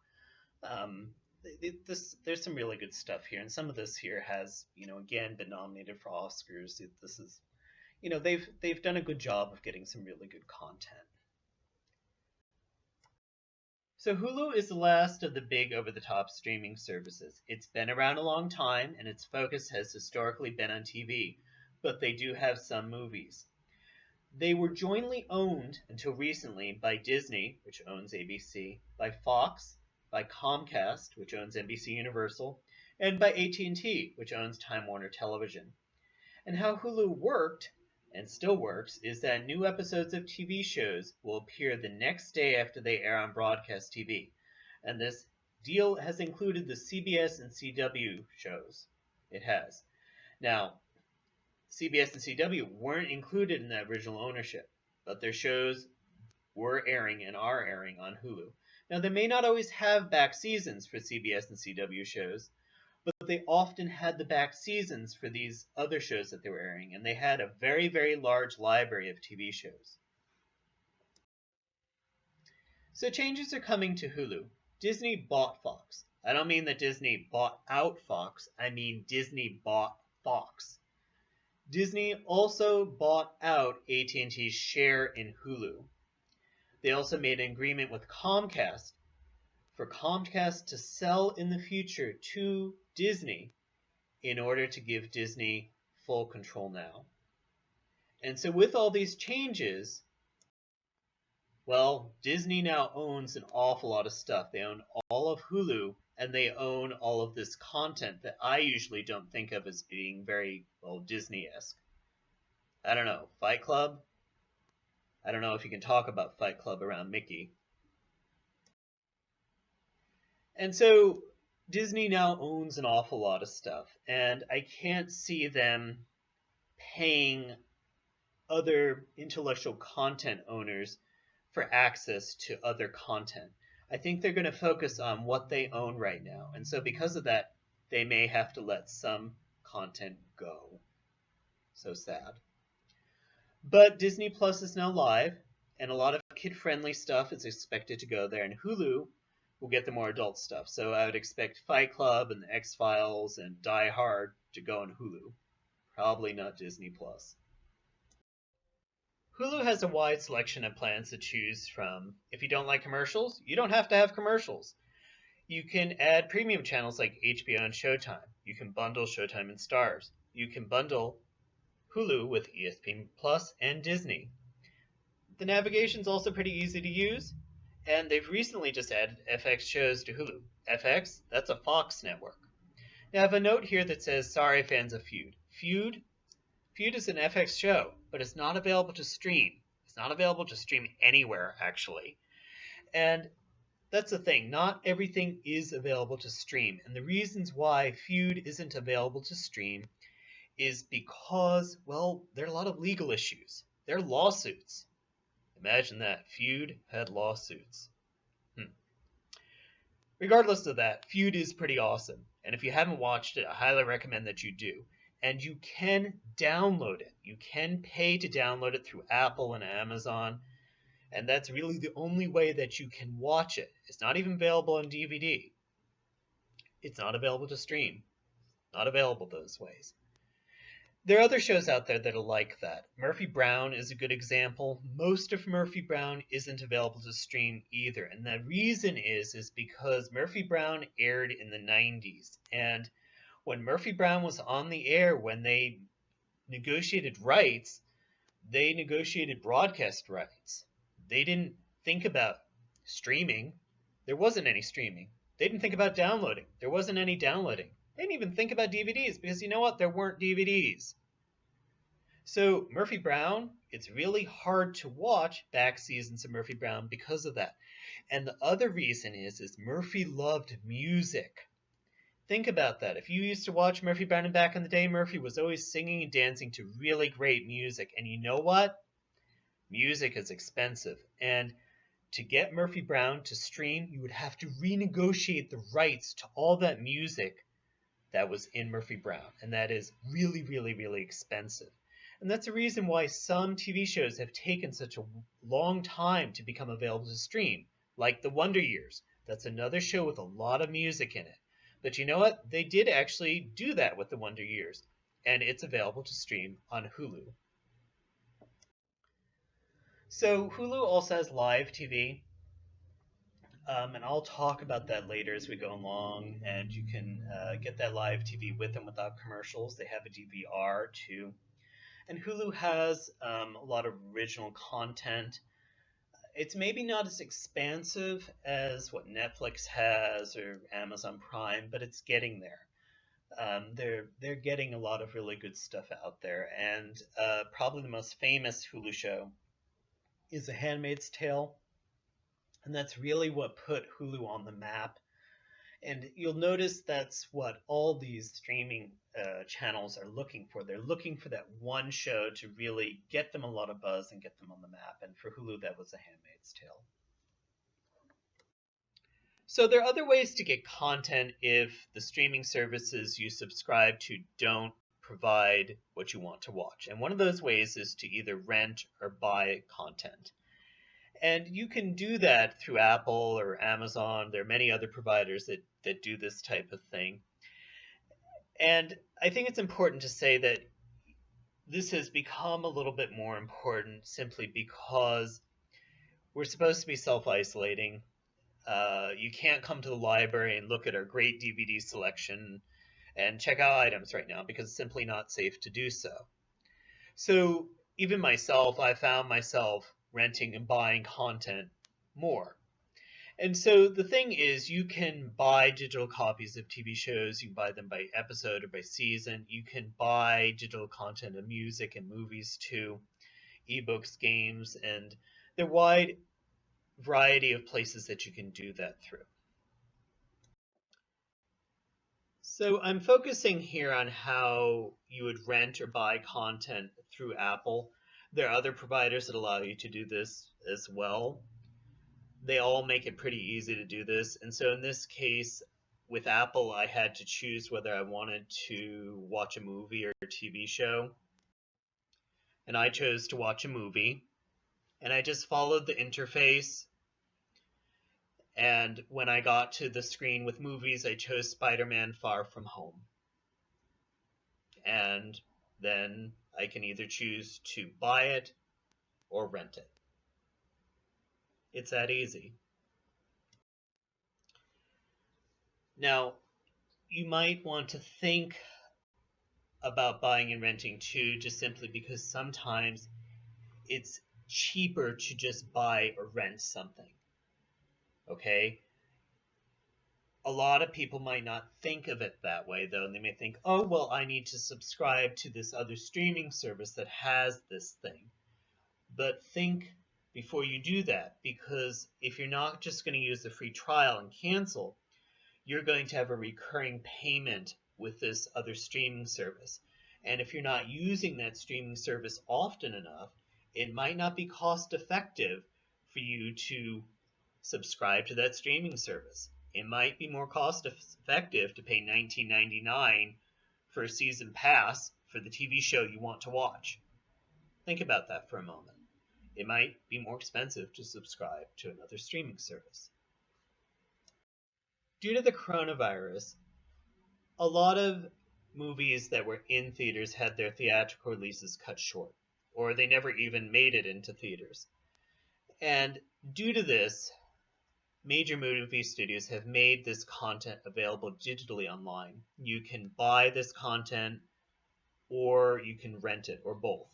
There's some really good stuff here, and some of this here has, again, been nominated for Oscars. This is, they've done a good job of getting some really good content. So Hulu is the last of the big over-the-top streaming services. It's been around a long time, and its focus has historically been on TV, but they do have some movies. They were jointly owned until recently by Disney, which owns ABC, by Fox, by Comcast, which owns NBC Universal, and by AT&T, which owns Time Warner Television. And how Hulu worked, and still works, is that new episodes of TV shows will appear the next day after they air on broadcast TV. And this deal has included the CBS and CW shows. It has. Now, CBS and CW weren't included in that original ownership, but their shows were airing and are airing on Hulu. Now, they may not always have back seasons for CBS and CW shows, but they often had the back seasons for these other shows that they were airing, and they had a very, very large library of TV shows. So changes are coming to Hulu. Disney bought Fox. I don't mean that Disney bought out Fox, I mean Disney bought Fox. Disney also bought out AT&T's share in Hulu. They also made an agreement with Comcast for Comcast to sell in the future to Disney in order to give Disney full control now. And so with all these changes, well, Disney now owns an awful lot of stuff. They own all of Hulu, and they own all of this content that I usually don't think of as being very, Disney-esque. I don't know, Fight Club? I don't know if you can talk about Fight Club around Mickey. And so Disney now owns an awful lot of stuff, and I can't see them paying other intellectual content owners for access to other content. I think they're going to focus on what they own right now, and so because of that, they may have to let some content go. So sad. But Disney Plus is now live, and a lot of kid-friendly stuff is expected to go there, and Hulu will get the more adult stuff. So I would expect Fight Club and the X-Files and Die Hard to go on Hulu. Probably not Disney Plus. Hulu has a wide selection of plans to choose from. If you don't like commercials, you don't have to have commercials. You can add premium channels like HBO and Showtime. You can bundle Showtime and Stars. You can bundle Hulu with ESPN Plus and Disney. The navigation's also pretty easy to use. And they've recently just added FX shows to Hulu. FX, that's a Fox network. Now I have a note here that says, sorry fans of Feud. Feud is an FX show, but it's not available to stream. It's not available to stream anywhere, actually. And that's the thing. Not everything is available to stream. And the reasons why Feud isn't available to stream is because, there are a lot of legal issues. There are lawsuits. Imagine that. Feud had lawsuits. Regardless of that, Feud is pretty awesome. And if you haven't watched it, I highly recommend that you do. And you can download it. You can pay to download it through Apple and Amazon. And that's really the only way that you can watch it. It's not even available on DVD. It's not available to stream. Not available those ways. There are other shows out there that are like that. Murphy Brown is a good example. Most of Murphy Brown isn't available to stream either. And the reason is because Murphy Brown aired in the 90s. And when Murphy Brown was on the air, when they negotiated rights, they negotiated broadcast rights. They didn't think about streaming. There wasn't any streaming. They didn't think about downloading. There wasn't any downloading. They didn't even think about DVDs because you know what? There weren't DVDs. So Murphy Brown, it's really hard to watch back seasons of Murphy Brown because of that. And the other reason is Murphy loved music. Think about that. If you used to watch Murphy Brown back in the day, Murphy was always singing and dancing to really great music. And you know what? Music is expensive. And to get Murphy Brown to stream, you would have to renegotiate the rights to all that music that was in Murphy Brown. And that is really, really, really expensive. And that's the reason why some TV shows have taken such a long time to become available to stream, like The Wonder Years. That's another show with a lot of music in it. But you know what? They did actually do that with The Wonder Years, and it's available to stream on Hulu. So Hulu also has live TV, and I'll talk about that later as we go along. And you can get that live TV with and without commercials. They have a DVR too. And Hulu has a lot of original content. It's maybe not as expansive as what Netflix has or Amazon Prime, but it's getting there. They're getting a lot of really good stuff out there, and probably the most famous Hulu show is The Handmaid's Tale, and that's really what put Hulu on the map. And you'll notice that's what all these streaming channels are looking for. They're looking for that one show to really get them a lot of buzz and get them on the map. And for Hulu, that was The Handmaid's Tale. So there are other ways to get content if the streaming services you subscribe to don't provide what you want to watch. And one of those ways is to either rent or buy content. And you can do that through Apple or Amazon. There are many other providers that do this type of thing. And I think it's important to say that this has become a little bit more important simply because we're supposed to be self-isolating. You can't come to the library and look at our great DVD selection and check out items right now because it's simply not safe to do so. So even myself, I found myself renting and buying content more. And so the thing is, you can buy digital copies of TV shows. You can buy them by episode or by season. You can buy digital content of music and movies too, ebooks, games, and there are a wide variety of places that you can do that through. So I'm focusing here on how you would rent or buy content through Apple. There are other providers that allow you to do this as well. They all make it pretty easy to do this. And so in this case, with Apple, I had to choose whether I wanted to watch a movie or a TV show. And I chose to watch a movie. And I just followed the interface. And when I got to the screen with movies, I chose Spider-Man Far From Home. And then I can either choose to buy it or rent it. It's that easy. Now, you might want to think about buying and renting too, just simply because sometimes it's cheaper to just buy or rent something. Okay? A lot of people might not think of it that way, though, and they may think, oh, well, I need to subscribe to this other streaming service that has this thing. But think before you do that, because if you're not just going to use the free trial and cancel, you're going to have a recurring payment with this other streaming service. And if you're not using that streaming service often enough, it might not be cost effective for you to subscribe to that streaming service. It might be more cost effective to pay $19.99 for a season pass for the TV show you want to watch. Think about that for a moment. It might be more expensive to subscribe to another streaming service. Due to the coronavirus, a lot of movies that were in theaters had their theatrical releases cut short, or they never even made it into theaters. And due to this, major movie studios have made this content available digitally online. You can buy this content, or you can rent it, or both.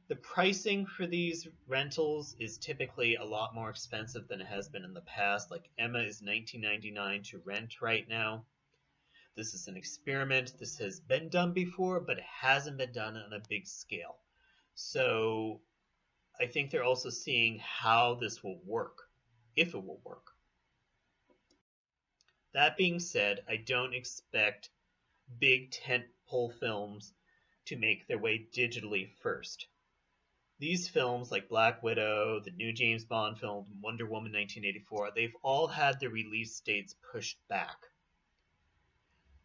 The pricing for these rentals is typically a lot more expensive than it has been in the past. Like Emma is $19.99 to rent right now. This is an experiment. This has been done before, but it hasn't been done on a big scale. So I think they're also seeing how this will work, if it will work. That being said, I don't expect big tentpole films to make their way digitally first. These films, like Black Widow, the new James Bond film, Wonder Woman 1984, they've all had their release dates pushed back.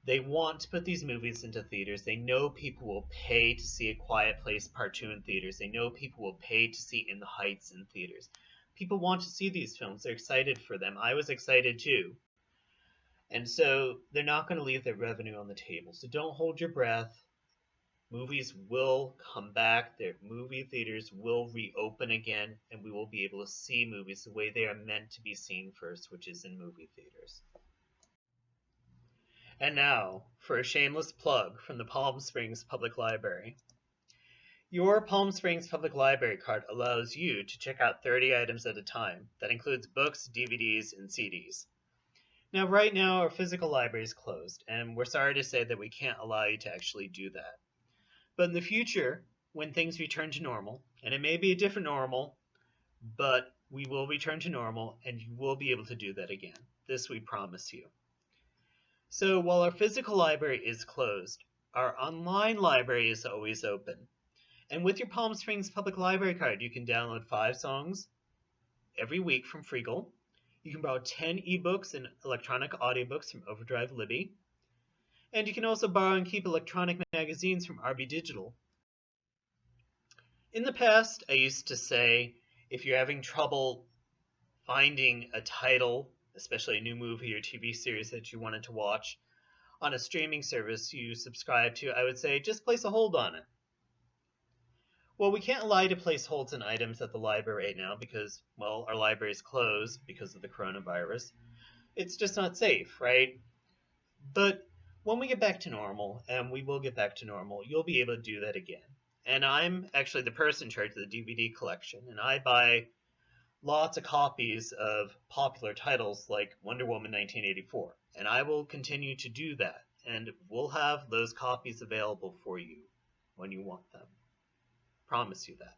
They want to put these movies into theaters. They know people will pay to see A Quiet Place Part 2 in theaters. They know people will pay to see In the Heights in theaters. People want to see these films. They're excited for them. I was excited too. And so they're not going to leave their revenue on the table. So don't hold your breath. Movies will come back. Their movie theaters will reopen again, and we will be able to see movies the way they are meant to be seen first, which is in movie theaters. And now, for a shameless plug from the Palm Springs Public Library. Your Palm Springs Public Library card allows you to check out 30 items at a time. That includes books, DVDs, and CDs. Now, right now, our physical library is closed, and we're sorry to say that we can't allow you to actually do that. But in the future, when things return to normal, and it may be a different normal, but we will return to normal, and you will be able to do that again. This we promise you. So while our physical library is closed, our online library is always open. And with your Palm Springs Public Library card, you can download 5 songs every week from Freegal. You can borrow 10 ebooks and electronic audiobooks from Overdrive Libby. And you can also borrow and keep electronic magazines from RB Digital. In the past, I used to say, if you're having trouble finding a title, especially a new movie or TV series that you wanted to watch on a streaming service you subscribe to, I would say just place a hold on it. Well, we can't allow you to place holds on items at the library right now because, well, our library is closed because of the coronavirus. It's just not safe, right? But when we get back to normal, and we will get back to normal, you'll be able to do that again. And I'm actually the person in charge of the DVD collection, and I buy lots of copies of popular titles like Wonder Woman 1984, and I will continue to do that, and we'll have those copies available for you when you want them. Promise you that.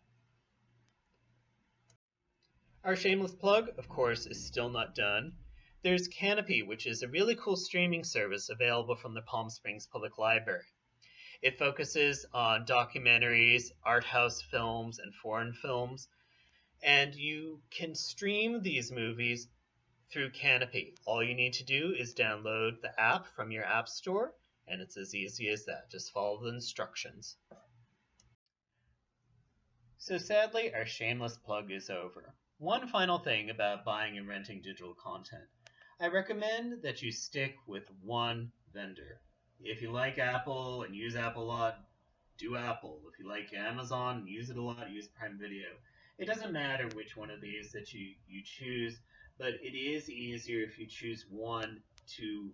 Our shameless plug, of course, is still not done. There's Canopy, which is a really cool streaming service available from the Palm Springs Public Library. It focuses on documentaries, art house films, and foreign films, and you can stream these movies through Canopy. All you need to do is download the app from your app store, and it's as easy as that. Just follow the instructions. So sadly, our shameless plug is over. One final thing about buying and renting digital content. I recommend that you stick with one vendor. If you like Apple and use Apple a lot, do Apple. If you like Amazon and use it a lot, use Prime Video. It doesn't matter which one of these that you choose, but it is easier if you choose one to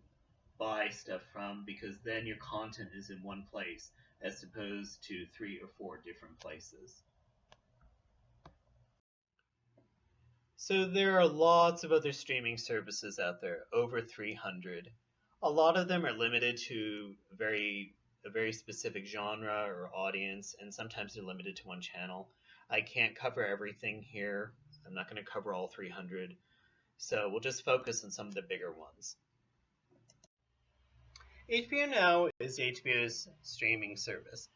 buy stuff from, because then your content is in one place as opposed to 3 or 4 different places. So there are lots of other streaming services out there, over 300. A lot of them are limited to a very specific genre or audience, and sometimes they're limited to one channel. I can't cover everything here. I'm not going to cover all 300. So we'll just focus on some of the bigger ones. HBO Now is HBO's streaming service.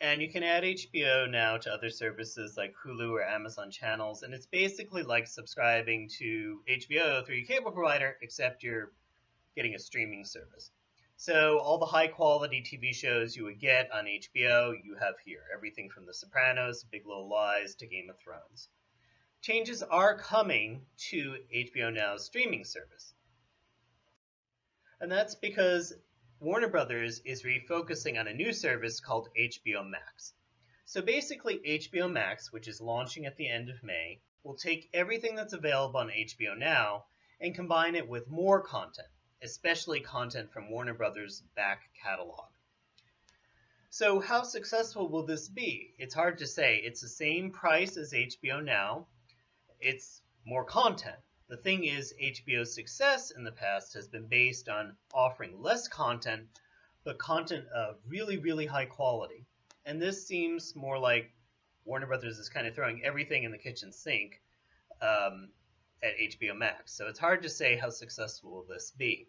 And you can add HBO Now to other services like Hulu or Amazon channels, and it's basically like subscribing to HBO through your cable provider, except you're getting a streaming service. So all the high-quality TV shows you would get on HBO, you have here. Everything from The Sopranos, Big Little Lies, to Game of Thrones. Changes are coming to HBO Now's streaming service. And that's because Warner Brothers is refocusing on a new service called HBO Max. So basically, HBO Max, which is launching at the end of May, will take everything that's available on HBO Now and combine it with more content, especially content from Warner Brothers' back catalog. So how successful will this be? It's hard to say. It's the same price as HBO Now. It's more content. The thing is, HBO's success in the past has been based on offering less content, but content of really, really high quality. And this seems more like Warner Brothers is kind of throwing everything in the kitchen sink at HBO Max. So it's hard to say how successful will this be.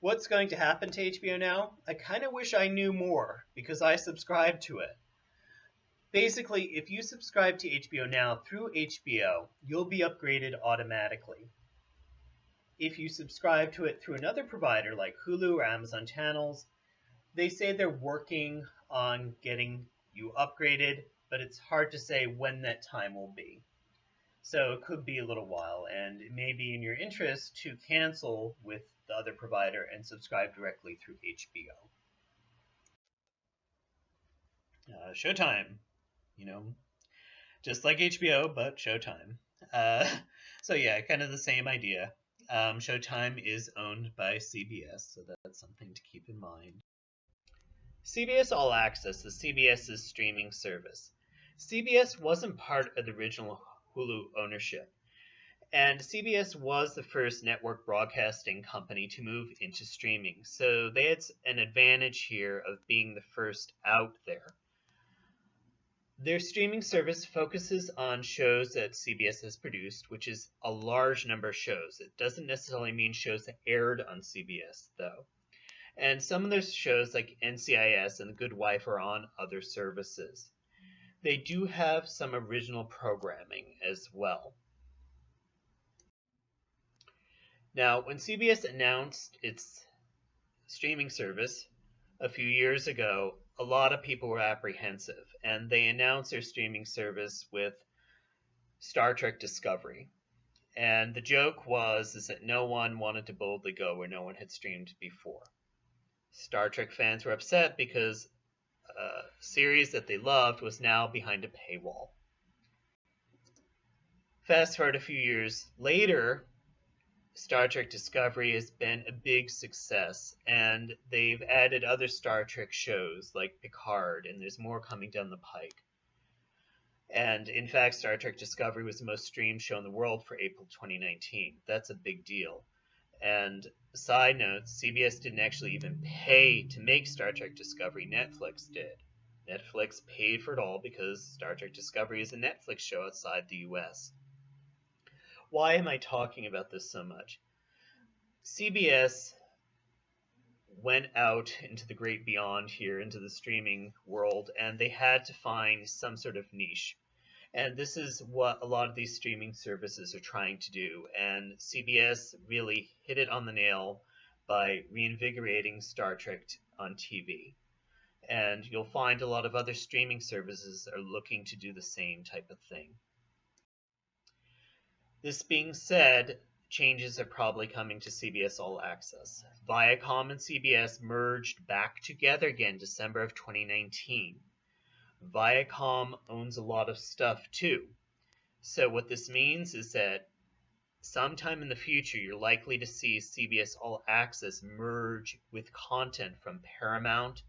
What's going to happen to HBO now? I kind of wish I knew more because I subscribe to it. Basically, if you subscribe to HBO Now through HBO, you'll be upgraded automatically. If you subscribe to it through another provider like Hulu or Amazon Channels, they say they're working on getting you upgraded, but it's hard to say when that time will be. So it could be a little while, and it may be in your interest to cancel with the other provider and subscribe directly through HBO. Showtime, just like HBO, but Showtime. So yeah, kind of the same idea. Showtime is owned by CBS, so that's something to keep in mind. CBS All Access is CBS's streaming service. CBS wasn't part of the original Hulu ownership, and CBS was the first network broadcasting company to move into streaming, so they had an advantage here of being the first out there. Their streaming service focuses on shows that CBS has produced, which is a large number of shows. It doesn't necessarily mean shows that aired on CBS, though. And some of their shows, like NCIS and The Good Wife, are on other services. They do have some original programming as well. Now, when CBS announced its streaming service a few years ago, a lot of people were apprehensive, and they announced their streaming service with Star Trek Discovery. And the joke was that no one wanted to boldly go where no one had streamed before. Star Trek fans were upset because a series that they loved was now behind a paywall. Fast forward a few years later, Star Trek Discovery has been a big success, and they've added other Star Trek shows like Picard, and there's more coming down the pike. And in fact, Star Trek Discovery was the most streamed show in the world for April 2019. That's a big deal. And side note, CBS didn't actually even pay to make Star Trek Discovery. Netflix did. Netflix paid for it all because Star Trek Discovery is a Netflix show outside the US. Why am I talking about this so much? CBS went out into the great beyond here, into the streaming world, and they had to find some sort of niche. And this is what a lot of these streaming services are trying to do. And CBS really hit it on the nail by reinvigorating Star Trek on TV. And you'll find a lot of other streaming services are looking to do the same type of thing. This being said, changes are probably coming to CBS All Access. Viacom and CBS merged back together again December of 2019. Viacom owns a lot of stuff too. So what this means is that sometime in the future, you're likely to see CBS All Access merge with content from Paramount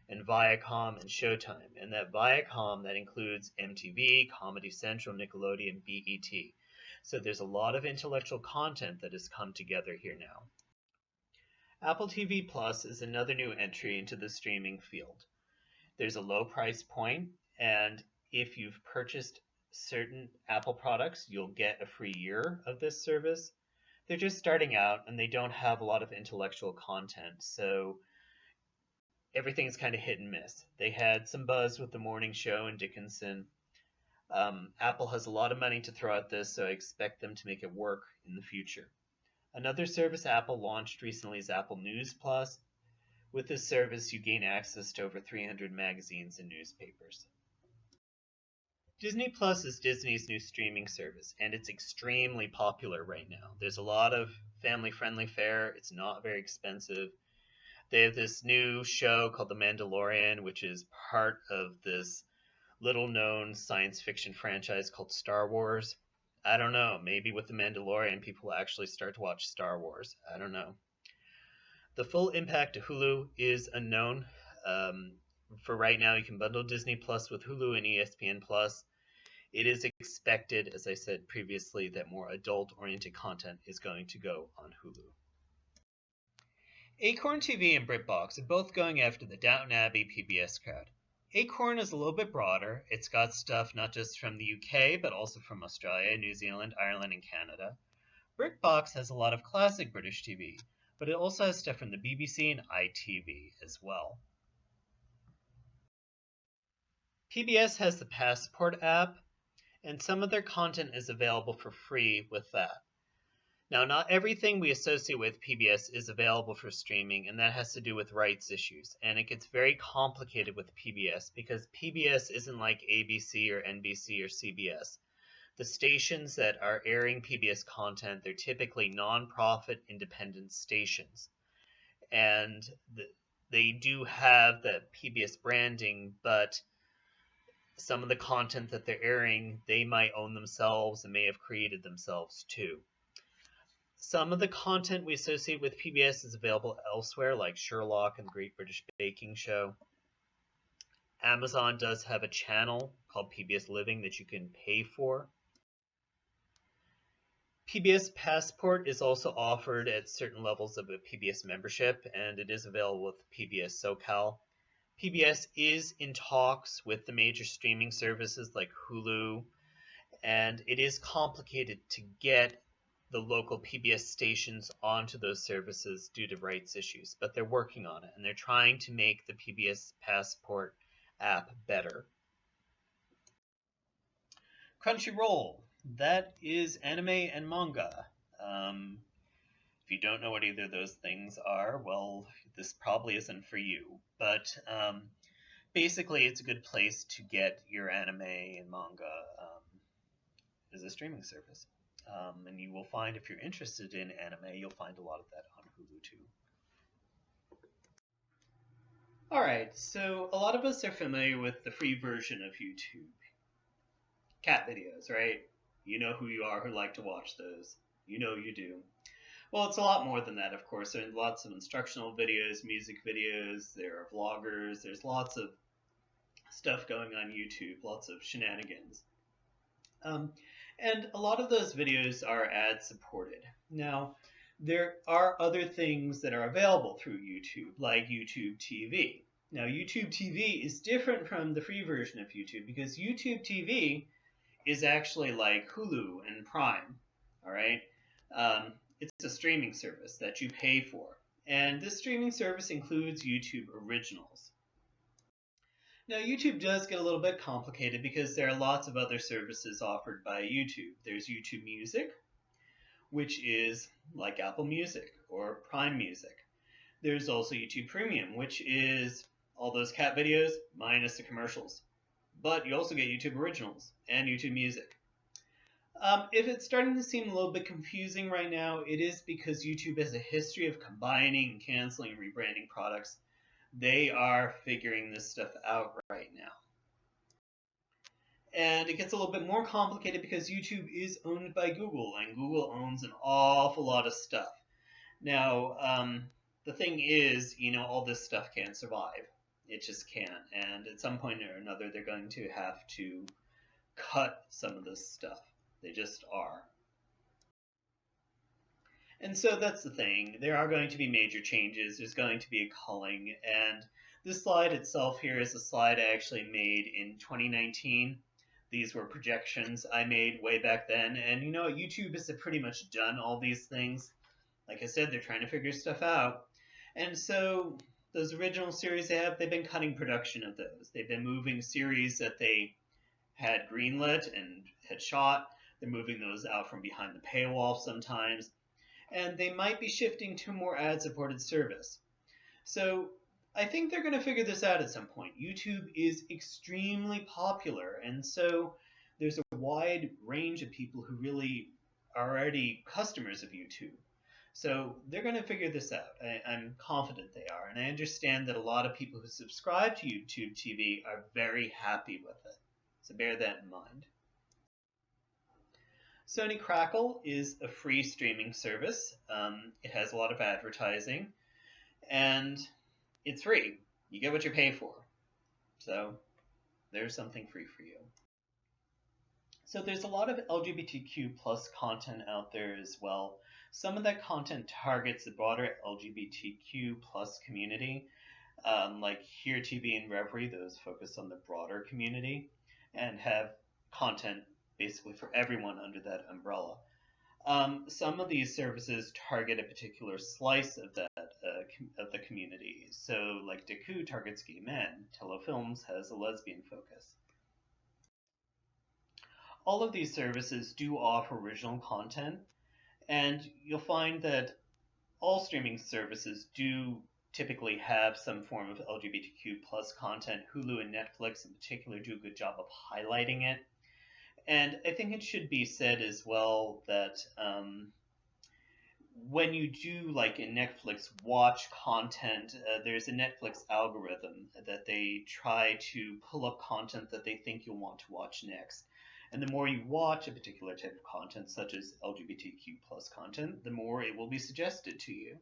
and Viacom and Showtime. And that Viacom, that includes MTV, Comedy Central, Nickelodeon, BET. So there's a lot of intellectual content that has come together here now. Apple TV Plus is another new entry into the streaming field. There's a low price point, and if you've purchased certain Apple products, you'll get a free year of this service. They're just starting out, and they don't have a lot of intellectual content, so everything's kind of hit and miss. They had some buzz with The Morning Show and Dickinson. Apple has a lot of money to throw at this, so I expect them to make it work in the future. Another service Apple launched recently is Apple News Plus. With this service, you gain access to over 300 magazines and newspapers. Disney Plus is Disney's new streaming service, and it's extremely popular right now. There's a lot of family-friendly fare. It's not very expensive. They have this new show called The Mandalorian, which is part of this little-known science fiction franchise called Star Wars. I don't know. Maybe with The Mandalorian, people will actually start to watch Star Wars. I don't know. The full impact to Hulu is unknown. For right now, you can bundle Disney Plus with Hulu and ESPN Plus. it is expected, as I said previously, that more adult-oriented content is going to go on Hulu. Acorn TV and BritBox are both going after the Downton Abbey PBS crowd. Acorn is a little bit broader. It's got stuff not just from the UK, but also from Australia, New Zealand, Ireland, and Canada. BritBox has a lot of classic British TV, but it also has stuff from the BBC and ITV as well. PBS has the Passport app, and some of their content is available for free with that. Now, not everything we associate with PBS is available for streaming, and that has to do with rights issues. And it gets very complicated with PBS because PBS isn't like ABC or NBC or CBS. The stations that are airing PBS content, they're typically non-profit independent stations. And they do have the PBS branding, but some of the content that they're airing, they might own themselves and may have created themselves too. Some of the content we associate with PBS is available elsewhere, like Sherlock and the Great British Baking Show. Amazon does have a channel called PBS Living that you can pay for. PBS Passport is also offered at certain levels of a PBS membership, and it is available with CBSOALL. PBS is in talks with the major streaming services like Hulu, and it is complicated to get the local PBS stations onto those services due to rights issues, but they're working on it, and they're trying to make the PBS Passport app better. Crunchyroll, that is anime and manga. If you don't know what either of those things are, well, this probably isn't for you, but basically it's a good place to get your anime and manga as a streaming service. And you will find, if you're interested in anime, you'll find a lot of that on Hulu too. Alright, so a lot of us are familiar with the free version of YouTube. Cat videos, right? You know who you are who like to watch those. You know you do. Well, it's a lot more than that, of course. There's lots of instructional videos, music videos, there are vloggers, there's lots of stuff going on YouTube, lots of shenanigans. And a lot of those videos are ad-supported. Now, there are other things that are available through YouTube, like YouTube TV. Now, YouTube TV is different from the free version of YouTube because YouTube TV is actually like Hulu and Prime, all right? It's a streaming service that you pay for. And this streaming service includes YouTube Originals. Now, YouTube does get a little bit complicated because there are lots of other services offered by YouTube. There's YouTube Music, which is like Apple Music or Prime Music. There's also YouTube Premium, which is all those cat videos minus the commercials. But you also get YouTube Originals and YouTube Music. If it's starting to seem a little bit confusing right now, it is because YouTube has a history of combining, canceling, and rebranding products. They are figuring this stuff out right now. And it gets a little bit more complicated because YouTube is owned by Google, and Google owns an awful lot of stuff. Now, the thing is, all this stuff can't survive. It just can't. And at some point or another, they're going to have to cut some of this stuff. They just are. And so that's the thing. There are going to be major changes. There's going to be a culling. And this slide itself here is a slide I actually made in 2019. These were projections I made way back then. And YouTube has pretty much done all these things. Like I said, they're trying to figure stuff out. And so those original series they've been cutting production of those. They've been moving series that they had greenlit and had shot. They're moving those out from behind the paywall sometimes. And they might be shifting to more ad-supported service. So I think they're going to figure this out at some point. YouTube is extremely popular, and so there's a wide range of people who really are already customers of YouTube. So they're going to figure this out. I'm confident they are, and I understand that a lot of people who subscribe to YouTube TV are very happy with it. So bear that in mind. Sony Crackle is a free streaming service. It has a lot of advertising, and it's free. You get what you pay for. So there's something free for you. So there's a lot of LGBTQ plus content out there as well. Some of that content targets the broader LGBTQ plus community, like Here TV and Reverie, those focus on the broader community and have content basically for everyone under that umbrella. Some of these services target a particular slice of that of the community. So, like Deku targets gay men, Telefilms has a lesbian focus. All of these services do offer original content, and you'll find that all streaming services do typically have some form of LGBTQ plus content. Hulu and Netflix in particular do a good job of highlighting it. And I think it should be said as well that when you do, like in Netflix, watch content, there's a Netflix algorithm that they try to pull up content that they think you'll want to watch next. And the more you watch a particular type of content, such as LGBTQ plus content, the more it will be suggested to you.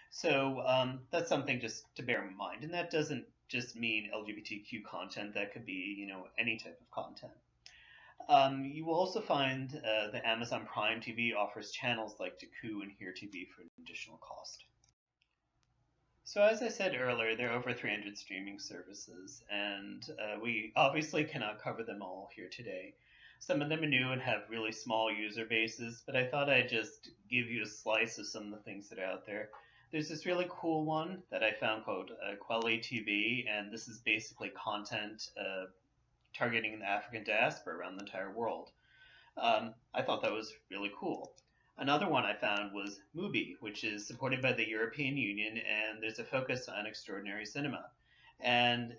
So that's something just to bear in mind. And that doesn't just mean LGBTQ content. That could be, any type of content. You will also find that Amazon Prime TV offers channels like Deku and Here TV for an additional cost. So as I said earlier, there are over 300 streaming services, and we obviously cannot cover them all here today. Some of them are new and have really small user bases, but I thought I'd just give you a slice of some of the things that are out there. There's this really cool one that I found called Quelly TV, and this is basically content targeting the African diaspora around the entire world. I thought that was really cool. Another one I found was Mubi, which is supported by the European Union, and there's a focus on extraordinary cinema. And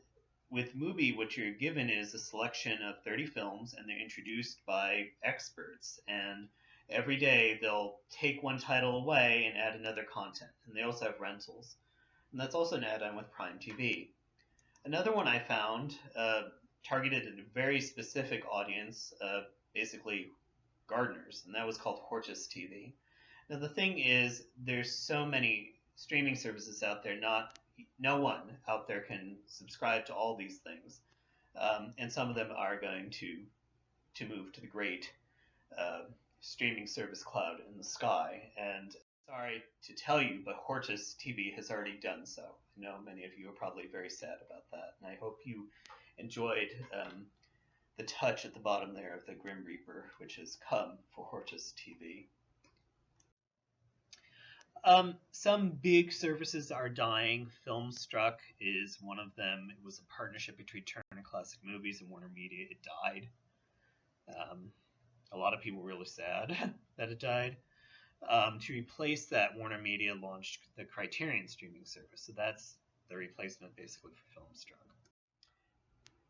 with Mubi, what you're given is a selection of 30 films, and they're introduced by experts. And every day they'll take one title away and add another content. And they also have rentals. And that's also an add-on with Prime TV. Another one I found targeted at a very specific audience, basically gardeners, and that was called Hortus TV. Now the thing is, there's so many streaming services out there, no one out there can subscribe to all these things, and some of them are going to move to the great streaming service cloud in the sky. And sorry to tell you, but Hortus TV has already done so. I know many of you are probably very sad about that, and I hope you enjoyed the touch at the bottom there of the Grim Reaper, which has come for Hortus TV. Some big services are dying. Filmstruck is one of them. It was a partnership between Turner Classic Movies and Warner Media. It died. A lot of people were really sad that it died. To replace that, Warner Media launched the Criterion streaming service. So that's the replacement basically for Filmstruck.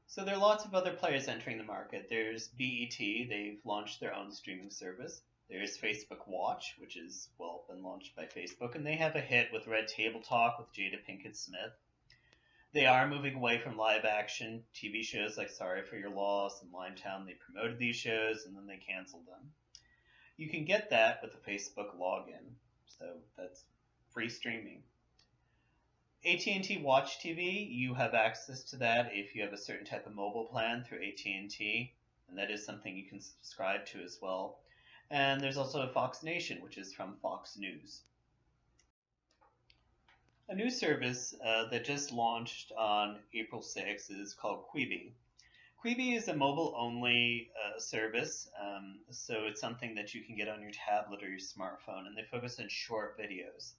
So there are lots of other players entering the market. There's BET, they've launched their own streaming service. There's Facebook Watch, which is, been launched by Facebook, and they have a hit with Red Table Talk with Jada Pinkett Smith. They are moving away from live action TV shows like Sorry for Your Loss and Limetown. They promoted these shows and then they canceled them. You can get that with a Facebook login, so that's free streaming. AT&T Watch TV, you have access to that if you have a certain type of mobile plan through AT&T, and that is something you can subscribe to as well. And there's also Fox Nation, which is from Fox News. A new service that just launched on April 6th is called Quibi. Quibi is a mobile-only service, so it's something that you can get on your tablet or your smartphone, and they focus on short videos.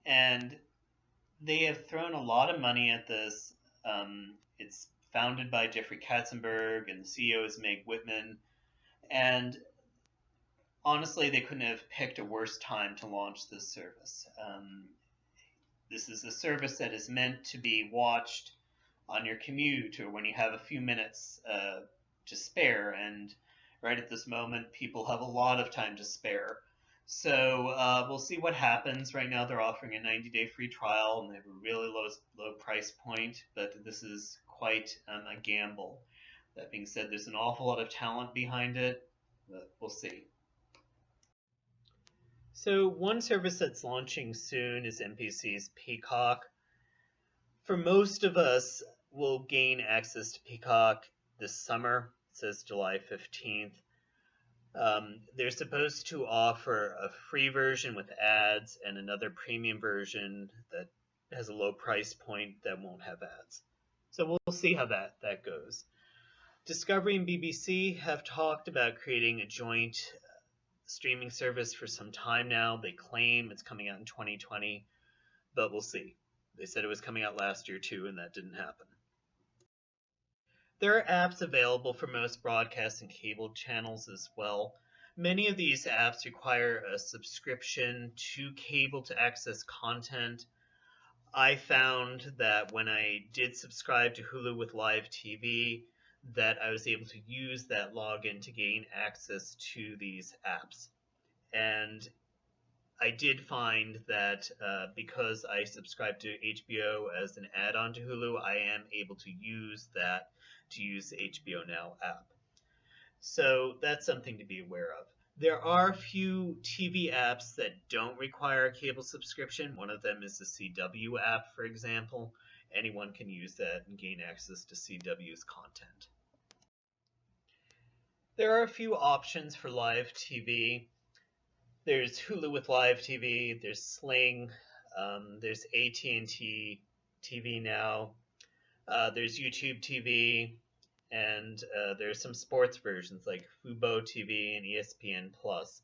And they have thrown a lot of money at this. It's founded by Jeffrey Katzenberg, and the CEO is Meg Whitman. And honestly, they couldn't have picked a worse time to launch this service. This is a service that is meant to be watched on your commute or when you have a few minutes to spare. And right at this moment, people have a lot of time to spare. So we'll see what happens. Right now they're offering a 90-day free trial, and they have a really low price point, but this is quite a gamble. That being said, there's an awful lot of talent behind it, but we'll see. So one service that's launching soon is NBC's Peacock. For most of us, we'll gain access to Peacock this summer. says July 15th. They're supposed to offer a free version with ads and another premium version that has a low price point that won't have ads. So we'll see how that goes. Discovery and BBC have talked about creating a joint streaming service for some time now. They claim it's coming out in 2020, but we'll see. They said it was coming out last year too, and that didn't happen. There are apps available for most broadcast and cable channels as well. Many of these apps require a subscription to cable to access content. I found that when I did subscribe to Hulu with Live TV, that I was able to use that login to gain access to these apps. And I did find that because I subscribe to HBO as an add-on to Hulu, I am able to use that to use the HBO Now app. So that's something to be aware of. There are a few TV apps that don't require a cable subscription. One of them is the CW app, for example. Anyone can use that and gain access to CW's content. There are a few options for live TV. There's Hulu with Live TV, there's Sling, there's AT&T TV Now, there's YouTube TV, and there's some sports versions like Fubo TV and ESPN Plus.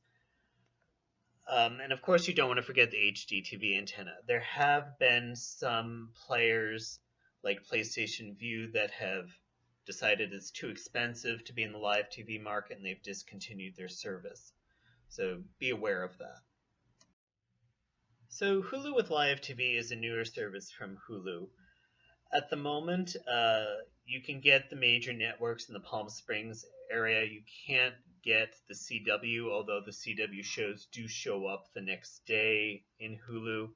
And of course, you don't want to forget the HDTV antenna. There have been some players like PlayStation Vue that have decided it's too expensive to be in the live TV market, and they've discontinued their service. So be aware of that. So Hulu with Live TV is a newer service from Hulu. At the moment, you can get the major networks in the Palm Springs area. You can't get the CW, although the CW shows do show up the next day in Hulu.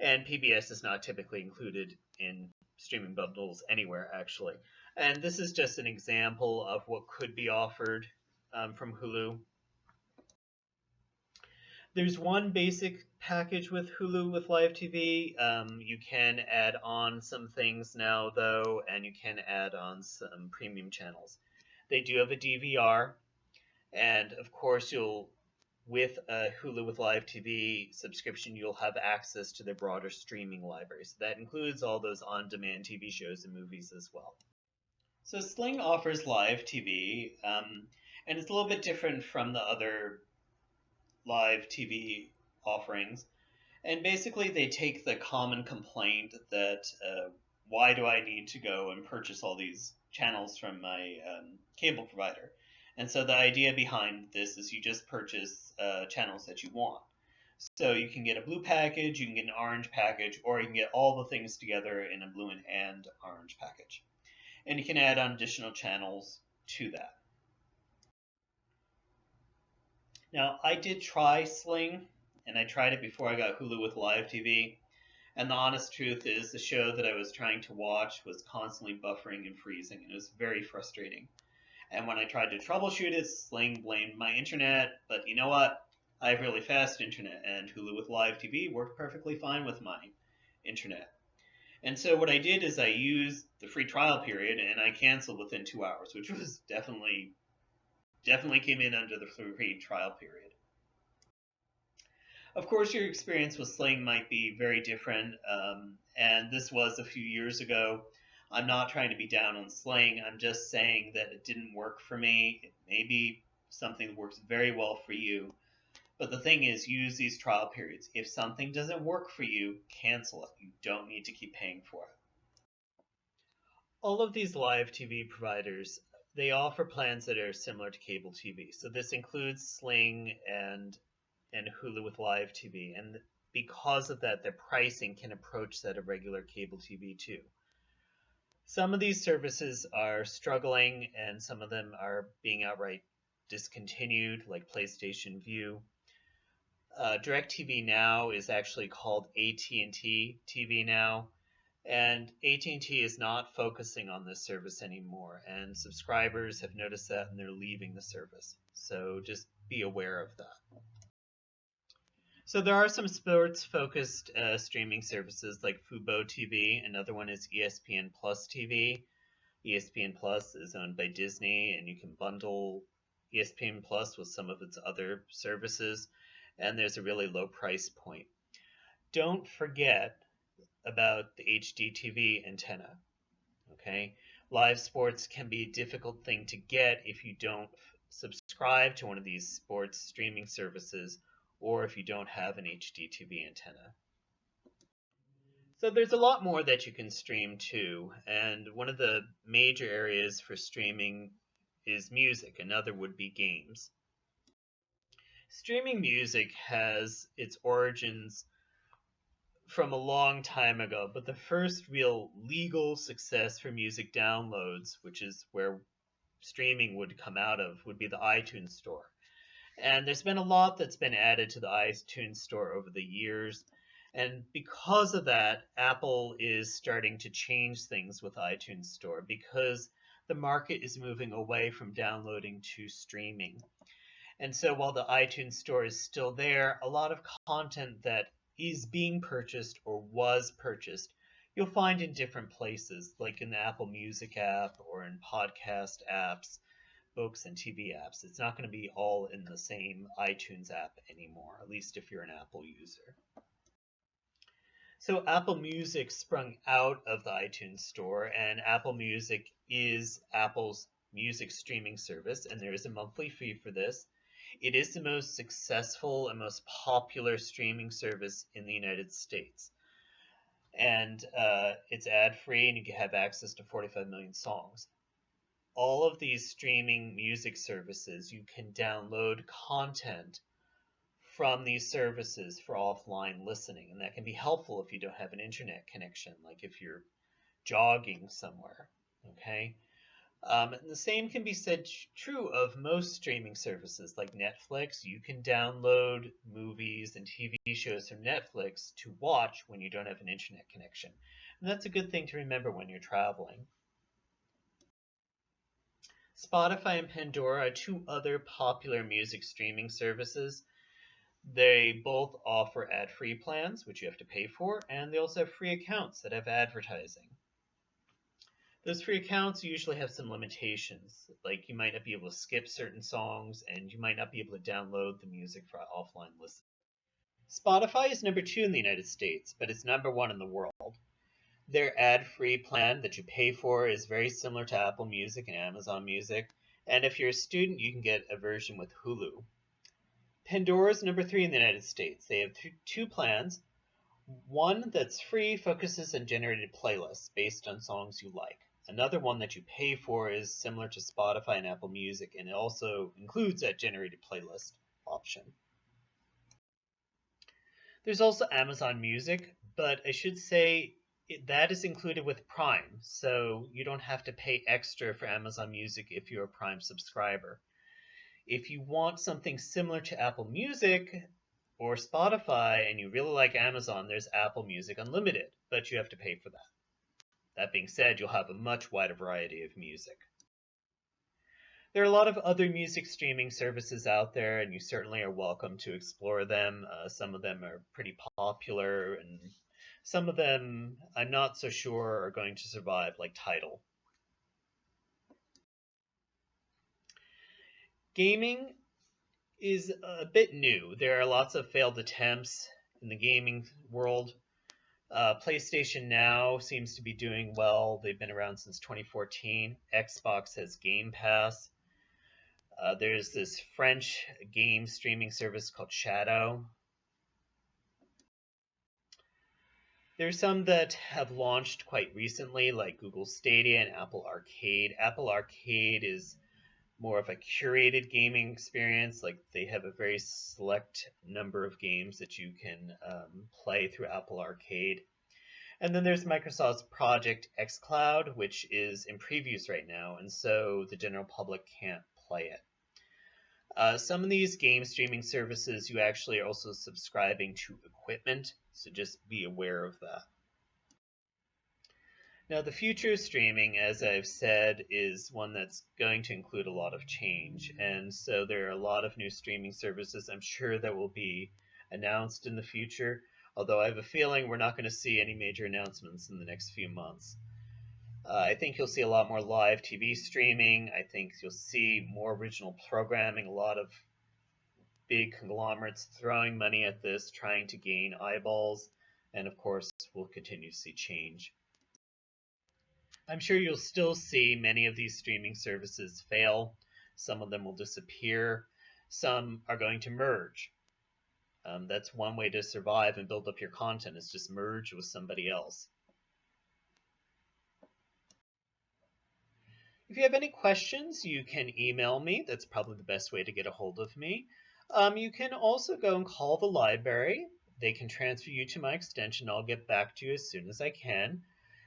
And PBS is not typically included in streaming bundles anywhere, actually. And this is just an example of what could be offered from Hulu. There's one basic package with Hulu with Live TV. You can add on some things now, though, and you can add on some premium channels. They do have a DVR, and of course, with a Hulu with Live TV subscription, you'll have access to their broader streaming library. So that includes all those on-demand TV shows and movies as well. So Sling offers live TV, and it's a little bit different from the other live TV offerings. And basically they take the common complaint that why do I need to go and purchase all these channels from my cable provider? And so the idea behind this is you just purchase channels that you want. So you can get a blue package, you can get an orange package, or you can get all the things together in a blue and orange package. And you can add on additional channels to that. Now, I did try Sling, and I tried it before I got Hulu with Live TV, and the honest truth is the show that I was trying to watch was constantly buffering and freezing, and it was very frustrating. And when I tried to troubleshoot it, Sling blamed my internet, but you know what? I have really fast internet, and Hulu with Live TV worked perfectly fine with my internet. And so what I did is I used the free trial period, and I canceled within 2 hours, which was definitely came in under the free trial period. Of course, your experience with Sling might be very different, and this was a few years ago. I'm not trying to be down on Sling. I'm just saying that it didn't work for me. It may be something that works very well for you. But the thing is, use these trial periods. If something doesn't work for you, cancel it. You don't need to keep paying for it. All of these live TV providers, they offer plans that are similar to cable TV. So this includes Sling and Hulu with Live TV. And because of that, their pricing can approach that of regular cable TV too. Some of these services are struggling, and some of them are being outright discontinued, like PlayStation Vue. DirecTV Now is actually called AT&T TV Now, and AT&T is not focusing on this service anymore, and subscribers have noticed that and they're leaving the service. So just be aware of that. So there are some sports-focused streaming services like Fubo TV. Another one is ESPN Plus TV. ESPN Plus is owned by Disney, and you can bundle ESPN Plus with some of its other services, and there's a really low price point. Don't forget about the HDTV antenna. Okay, live sports can be a difficult thing to get if you don't subscribe to one of these sports streaming services or if you don't have an HDTV antenna. So there's a lot more that you can stream too, and one of the major areas for streaming is music. Another would be games. Streaming music has its origins from a long time ago, but the first real legal success for music downloads, which is where streaming would come out of, would be the iTunes Store. And there's been a lot that's been added to the iTunes Store over the years. And because of that, Apple is starting to change things with iTunes Store because the market is moving away from downloading to streaming. And so while the iTunes Store is still there, a lot of content that is being purchased or was purchased, you'll find in different places, like in the Apple Music app or in podcast apps, books and TV apps. It's not going to be all in the same iTunes app anymore, at least if you're an Apple user. So Apple Music sprung out of the iTunes Store, and Apple Music is Apple's music streaming service, and there is a monthly fee for this. It is the most successful and most popular streaming service in the United States. And it's ad-free, and you can have access to 45 million songs. All of these streaming music services, you can download content from these services for offline listening, and that can be helpful if you don't have an internet connection, like if you're jogging somewhere, okay? And the same can be said true of most streaming services like Netflix. You can download movies and TV shows from Netflix to watch when you don't have an internet connection. And that's a good thing to remember when you're traveling. Spotify and Pandora are two other popular music streaming services. They both offer ad-free plans, which you have to pay for, and they also have free accounts that have advertising. Those free accounts usually have some limitations, like you might not be able to skip certain songs, and you might not be able to download the music for offline listening. Spotify is number 2 in the United States, but it's number 1 in the world. Their ad-free plan that you pay for is very similar to Apple Music and Amazon Music, and if you're a student, you can get a version with Hulu. Pandora is number 3 in the United States. They have two plans. One that's free focuses on generated playlists based on songs you like. Another one that you pay for is similar to Spotify and Apple Music, and it also includes that generated playlist option. There's also Amazon Music, but I should say that is included with Prime, so you don't have to pay extra for Amazon Music if you're a Prime subscriber. If you want something similar to Apple Music or Spotify and you really like Amazon, there's Apple Music Unlimited, but you have to pay for that. That being said, you'll have a much wider variety of music. There are a lot of other music streaming services out there, and you certainly are welcome to explore them. Some of them are pretty popular, and some of them I'm not so sure are going to survive, like Tidal. Gaming is a bit new. There are lots of failed attempts in the gaming world. PlayStation Now seems to be doing well. They've been around since 2014. Xbox has Game Pass. There's this French game streaming service called Shadow. There's some that have launched quite recently, like Google Stadia and Apple Arcade. Apple Arcade is more of a curated gaming experience. Like they have a very select number of games that you can play through Apple Arcade. And then there's Microsoft's Project xCloud, which is in previews right now, and so the general public can't play it. Some of these game streaming services, you actually are also subscribing to equipment, so just be aware of that. Now, the future of streaming, as I've said, is one that's going to include a lot of change, and so there are a lot of new streaming services I'm sure that will be announced in the future, although I have a feeling we're not going to see any major announcements in the next few months. I think you'll see a lot more live TV streaming. I think you'll see more original programming, a lot of big conglomerates throwing money at this, trying to gain eyeballs, and of course, we'll continue to see change. I'm sure you'll still see many of these streaming services fail. Some of them will disappear. Some are going to merge. That's one way to survive and build up your content, is just merge with somebody else. If you have any questions, you can email me. That's probably the best way to get a hold of me. You can also go and call the library. They can transfer you to my extension. I'll get back to you as soon as I can.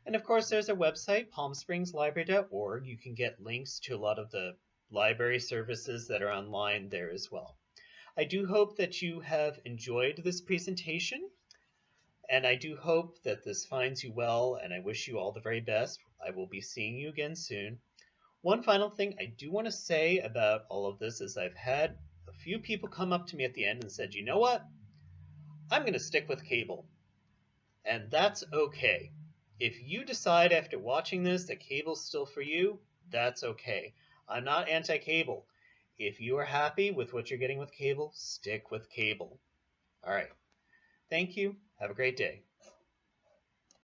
And of course, there's a website, palmspringslibrary.org. You can get links to a lot of the library services that are online there as well. I do hope that you have enjoyed this presentation, and I do hope that this finds you well, and I wish you all the very best. I will be seeing you again soon. One final thing I do want to say about all of this is I've had a few people come up to me at the end and said, you know what? I'm going to stick with cable. And that's okay. If you decide after watching this that cable's still for you, that's okay. I'm not anti-cable. If you are happy with what you're getting with cable, stick with cable. All right. Thank you. Have a great day.